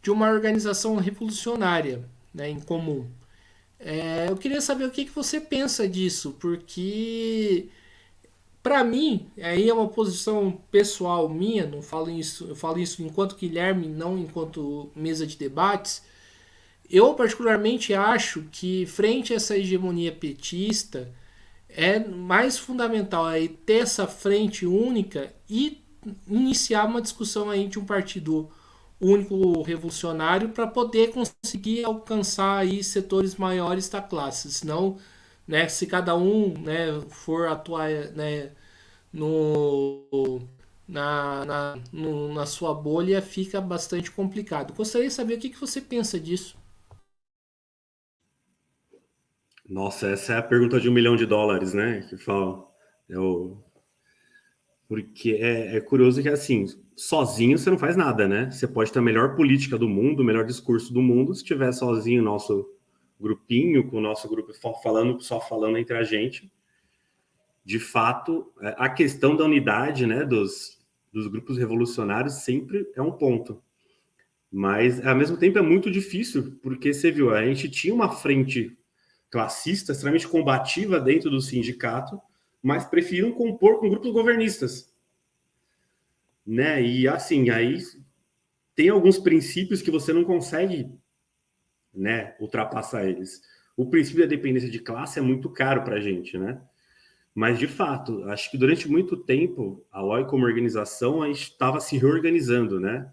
de uma organização revolucionária, né, em comum. Eu queria saber o que você pensa disso, porque para mim, aí é uma posição pessoal minha, não falo isso, eu falo isso enquanto Guilherme, não enquanto mesa de debates. Eu particularmente acho que frente a essa hegemonia petista é mais fundamental aí ter essa frente única e iniciar uma discussão aí de um partido único revolucionário para poder conseguir alcançar aí setores maiores da classe. Senão, né, se cada um, né, for atuar, né, no, na sua bolha, fica bastante complicado. Gostaria de saber o que você pensa disso. Nossa, essa é a pergunta de $1 milhão, né? Que falam. Porque é curioso que, assim, sozinho você não faz nada, né? Você pode ter a melhor política do mundo, o melhor discurso do mundo, se estiver sozinho, nosso grupinho, com o nosso grupo só falando entre a gente. De fato, a questão da unidade, né, dos grupos revolucionários sempre é um ponto. Mas, ao mesmo tempo, é muito difícil, porque você viu, a gente tinha uma frente classista extremamente combativa dentro do sindicato, mas preferiram compor com grupos governistas. Né? E, assim, aí tem alguns princípios que você não consegue, né, ultrapassar eles. O princípio da dependência de classe é muito caro para a gente, né? Mas, de fato, acho que durante muito tempo, a LOI como organização, a gente estava se reorganizando, né?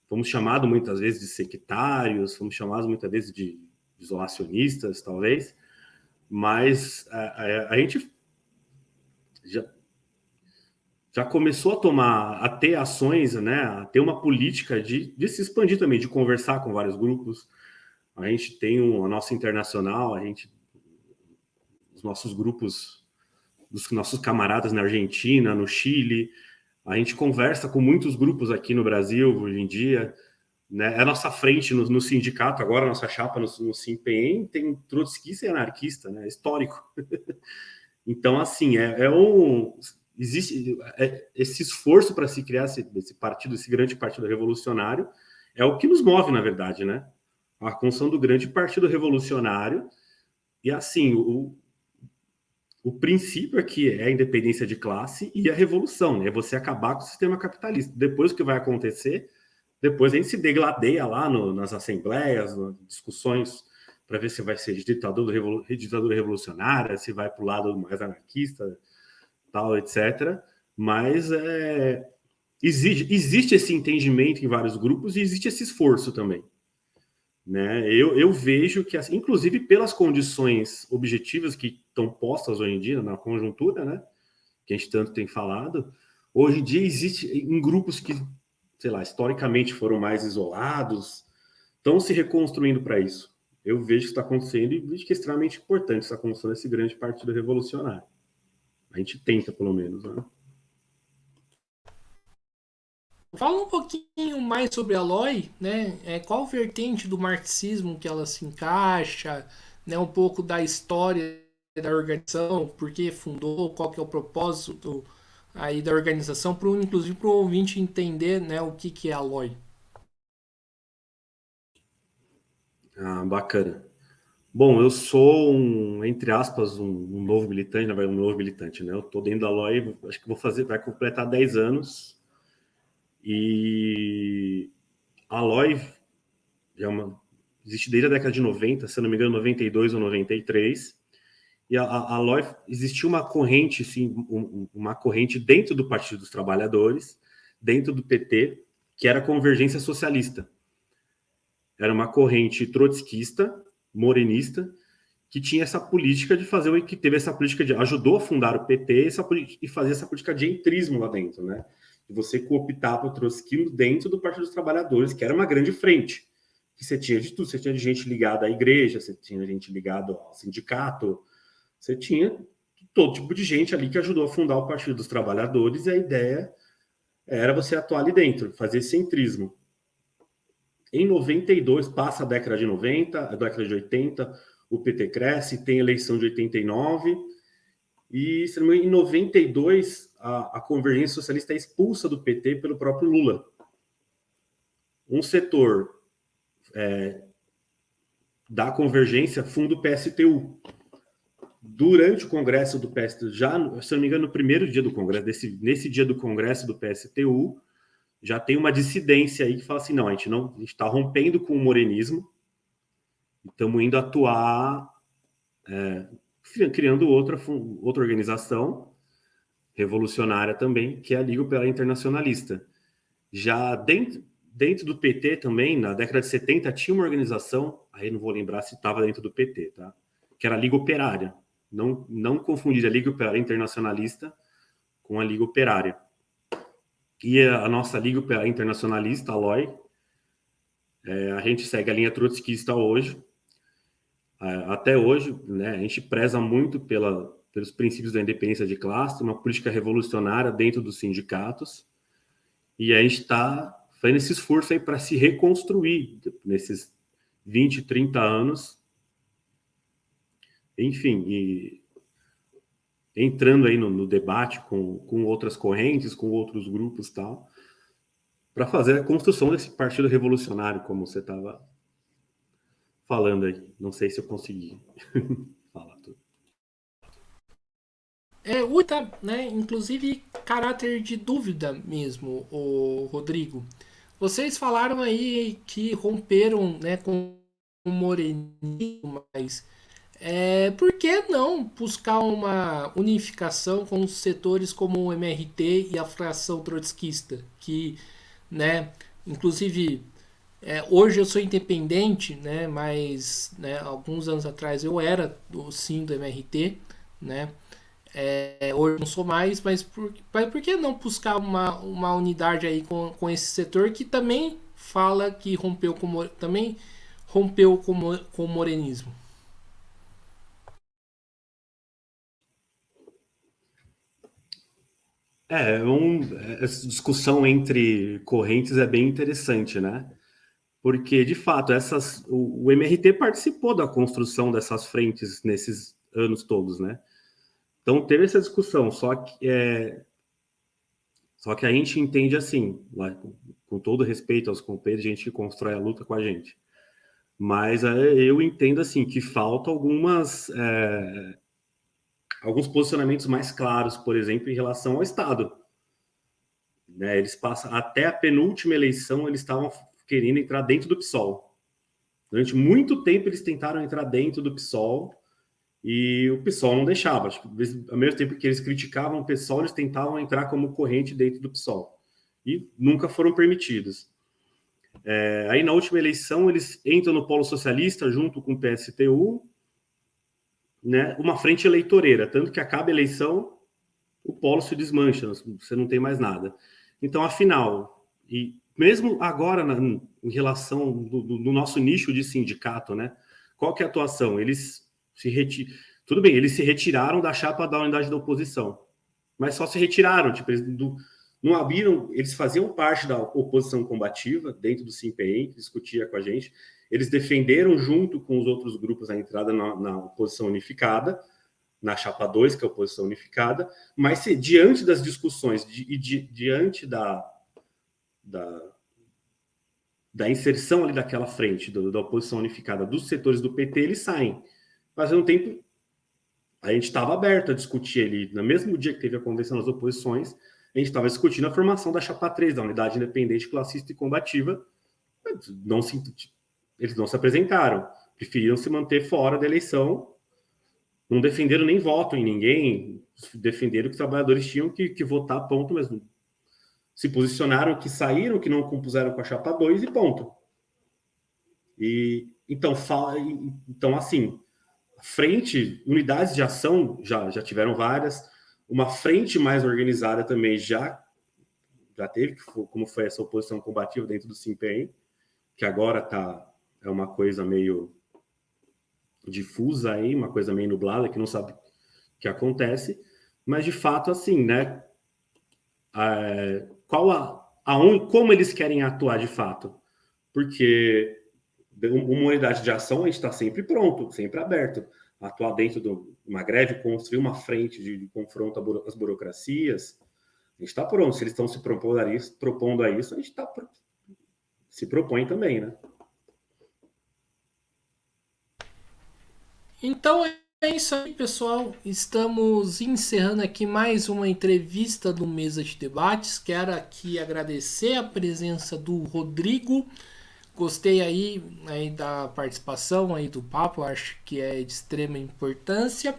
Fomos chamados muitas vezes de sectários, fomos chamados muitas vezes de isolacionistas, talvez, mas a gente já já começou a ter ações, né, a ter uma política de se expandir também, de conversar com vários grupos. A gente tem a nossa internacional, os nossos grupos, dos nossos camaradas na Argentina, no Chile. A gente conversa com muitos grupos aqui no Brasil hoje em dia, né? A nossa frente no sindicato, agora a nossa chapa no SIMPEM tem trotskista e anarquista, né? Histórico. Então, assim, existe esse esforço para se criar esse partido, esse grande partido revolucionário, é o que nos move, na verdade, né? A construção do grande partido revolucionário. E, assim, o princípio aqui é a independência de classe e a revolução, né? É você acabar com o sistema capitalista. Depois o que vai acontecer, depois a gente se degladeia lá nas assembleias, nas discussões, para ver se vai ser ditadura revolucionária, se vai para o lado mais anarquista, tal, etc. Mas existe esse entendimento em vários grupos e existe esse esforço também. Né? Eu vejo que, assim, inclusive pelas condições objetivas que estão postas hoje em dia, na conjuntura, né, que a gente tanto tem falado, hoje em dia existe em grupos que, sei lá, historicamente foram mais isolados, estão se reconstruindo para isso. Eu vejo que está acontecendo e vejo que é extremamente importante essa construção desse grande partido revolucionário. A gente tenta, pelo menos, né? Fala um pouquinho mais sobre a Aloy, né? Qual vertente do marxismo que ela se encaixa, né? Um pouco da história da organização, por que fundou, qual que é o propósito aí da organização, inclusive para o ouvinte entender, né, o que é a Aloy. Bacana. Bom, eu sou entre aspas, um novo militante, na verdade, um novo militante, né? Eu estou dentro da Aloy, acho que vai completar 10 anos. E a Aloy existe desde a década de 90, se eu não me engano, 92 ou 93. E a Aloy, existia uma corrente, sim, uma corrente dentro do Partido dos Trabalhadores, dentro do PT, que era a Convergência Socialista. Era uma corrente trotskista, morenista, que tinha essa política de fazer, que teve essa política de, ajudou a fundar o PT e fazer essa política de entrismo lá dentro, né? De você cooptar para o trotskismo dentro do Partido dos Trabalhadores, que era uma grande frente, que você tinha de tudo, você tinha de gente ligada à igreja, você tinha gente ligada ao sindicato, você tinha todo tipo de gente ali que ajudou a fundar o Partido dos Trabalhadores, e a ideia era você atuar ali dentro, fazer esse centrismo. Em 92, passa a década de 90, a década de 80, o PT cresce, tem eleição de 89, e em 92, a Convergência Socialista é expulsa do PT pelo próprio Lula. Um setor da Convergência funda o PSTU. Durante o congresso do PSTU, já, se não me engano, no primeiro dia do congresso, nesse dia do congresso do PSTU, já tem uma dissidência aí que fala assim, não, a gente está rompendo com o morenismo, estamos indo atuar, criando outra organização revolucionária também, que é a Liga Operária Internacionalista. Já dentro do PT também, na década de 70, tinha uma organização, aí não vou lembrar se estava dentro do PT, tá? Que era a Liga Operária. Não confundir a Liga Operária Internacionalista com a Liga Operária. E a nossa Liga Operária Internacionalista, a LOI, a gente segue a linha trotskista hoje. Até hoje, né, a gente preza muito pelos princípios da independência de classe, uma política revolucionária dentro dos sindicatos. E a gente está fazendo esse esforço aí para se reconstruir nesses 20, 30 anos. Enfim, e entrando aí no debate com outras correntes, com outros grupos e tal, para fazer a construção desse partido revolucionário, como você estava falando aí. Não sei se eu consegui falar tudo. Uita, né? Inclusive, caráter de dúvida mesmo, o Rodrigo. Vocês falaram aí que romperam, né, com o morenismo, mas por que não buscar uma unificação com os setores como o MRT e a fração trotskista? Que, né, inclusive, hoje eu sou independente, né, mas né, alguns anos atrás eu era sim do MRT, né? hoje não sou mais, mas por que não buscar uma unidade aí com esse setor que também fala que também rompeu com o morenismo? Essa discussão entre correntes é bem interessante, né? Porque, de fato, o MRT participou da construção dessas frentes nesses anos todos, né? Então, teve essa discussão, só que a gente entende assim, lá, com todo respeito aos companheiros, a gente que constrói a luta com a gente. Mas eu entendo assim que falta alguns posicionamentos mais claros, por exemplo, em relação ao Estado. Né? Eles passam até a penúltima eleição, eles estavam querendo entrar dentro do PSOL. Durante muito tempo eles tentaram entrar dentro do PSOL e o PSOL não deixava. Acho que, ao mesmo tempo que eles criticavam o PSOL, eles tentavam entrar como corrente dentro do PSOL e nunca foram permitidos. Aí na última eleição eles entram no Polo Socialista junto com o PSTU, né, uma frente eleitoreira, tanto que acaba a eleição, o Polo se desmancha, você não tem mais nada. Então, afinal, e mesmo agora em relação do nosso nicho de sindicato, né, qual que é a atuação? Tudo bem, eles se retiraram da chapa da unidade da oposição, mas só se retiraram, tipo, eles não abriram, eles faziam parte da oposição combativa dentro do SIMPEM, que discutia com a gente, eles defenderam junto com os outros grupos a entrada na oposição unificada, na chapa 2, que é a oposição unificada, mas diante das discussões diante da inserção ali daquela frente, da oposição unificada dos setores do PT, eles saem. Mas, ao mesmo tempo, a gente estava aberto a discutir ali, no mesmo dia que teve a convenção das oposições, a gente estava discutindo a formação da chapa 3, da unidade independente, classista e combativa. Eles não se apresentaram, preferiram se manter fora da eleição, não defenderam nem voto em ninguém, defenderam que os trabalhadores tinham que votar, ponto, mas se posicionaram, que saíram, que não compuseram com a chapa 2 e ponto. Então, assim, frente, unidades de ação já tiveram várias, uma frente mais organizada também já teve, como foi essa oposição combativa dentro do SIMPEM, que agora é uma coisa meio difusa aí, uma coisa meio nublada, que não sabe o que acontece, mas de fato, assim, né? Como eles querem atuar de fato? Porque uma unidade de ação a gente está sempre pronto, sempre aberto. Atuar dentro de uma greve, construir uma frente de confronto às burocracias, a gente está pronto. Se eles estão se propondo a isso, a gente se propõe também, né? Então é isso aí, pessoal. Estamos encerrando aqui mais uma entrevista do Mesa de Debates. Quero aqui agradecer a presença do Rodrigo. Gostei aí da participação aí do papo, acho que é de extrema importância.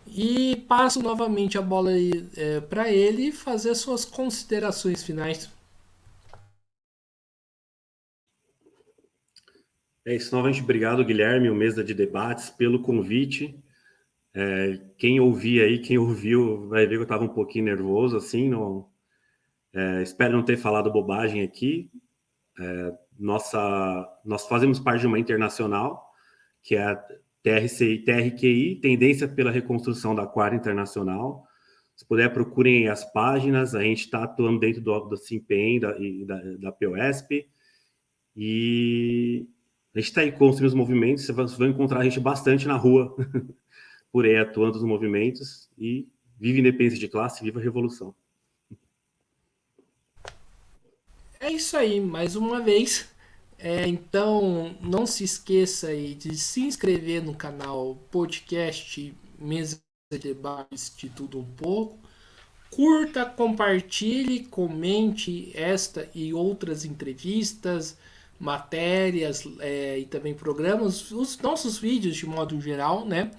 E passo novamente a bola para ele fazer suas considerações finais. É isso, novamente, obrigado, Guilherme, o Mesa de Debates, pelo convite. Quem ouviu, vai ver que eu estava um pouquinho nervoso, assim, espero não ter falado bobagem aqui. Nós fazemos parte de uma internacional, que é a TRQI, Tendência pela Reconstrução da Quarta Internacional. Se puder, procurem as páginas, a gente está atuando dentro do SIMPEM da POSP, e a gente está aí construindo os movimentos, vocês vão encontrar a gente bastante na rua, por aí atuando nos movimentos, e viva a independência de classe, viva a revolução. É isso aí, mais uma vez. Então, não se esqueça aí de se inscrever no canal podcast Mesa de Debates de Tudo Um Pouco. Curta, compartilhe, comente esta e outras entrevistas, matérias e também programas, os nossos vídeos de modo geral, né?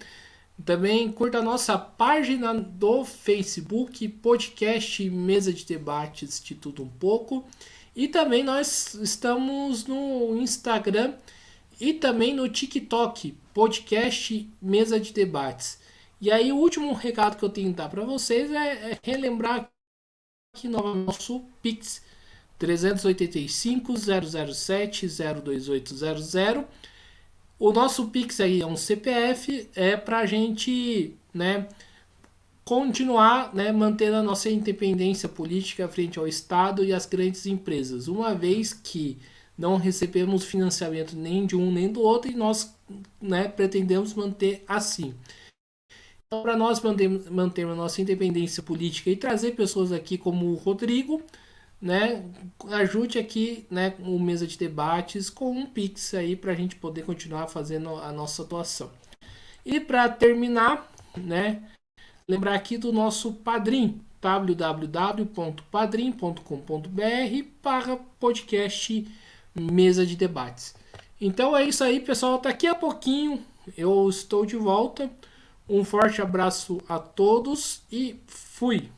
Também curta a nossa página do Facebook, podcast Mesa de Debates de Tudo Um Pouco. E também nós estamos no Instagram e também no TikTok, podcast Mesa de Debates. E aí o último recado que eu tenho que dar para vocês é relembrar aqui no nosso Pix 385 007 02800. O nosso Pix aí é um CPF, é para a gente, né, continuar, né, mantendo a nossa independência política frente ao Estado e às grandes empresas, uma vez que não recebemos financiamento nem de um nem do outro e nós, né, pretendemos manter assim. Então, para nós mantermos a nossa independência política e trazer pessoas aqui como o Rodrigo, né, ajude aqui, né, o Mesa de Debates com um Pix aí para a gente poder continuar fazendo a nossa atuação. E para terminar, né, lembrar aqui do nosso Padrim, www.padrim.com.br/podcast Mesa de Debates. Então é isso aí, pessoal. Daqui a pouquinho eu estou de volta. Um forte abraço a todos e fui!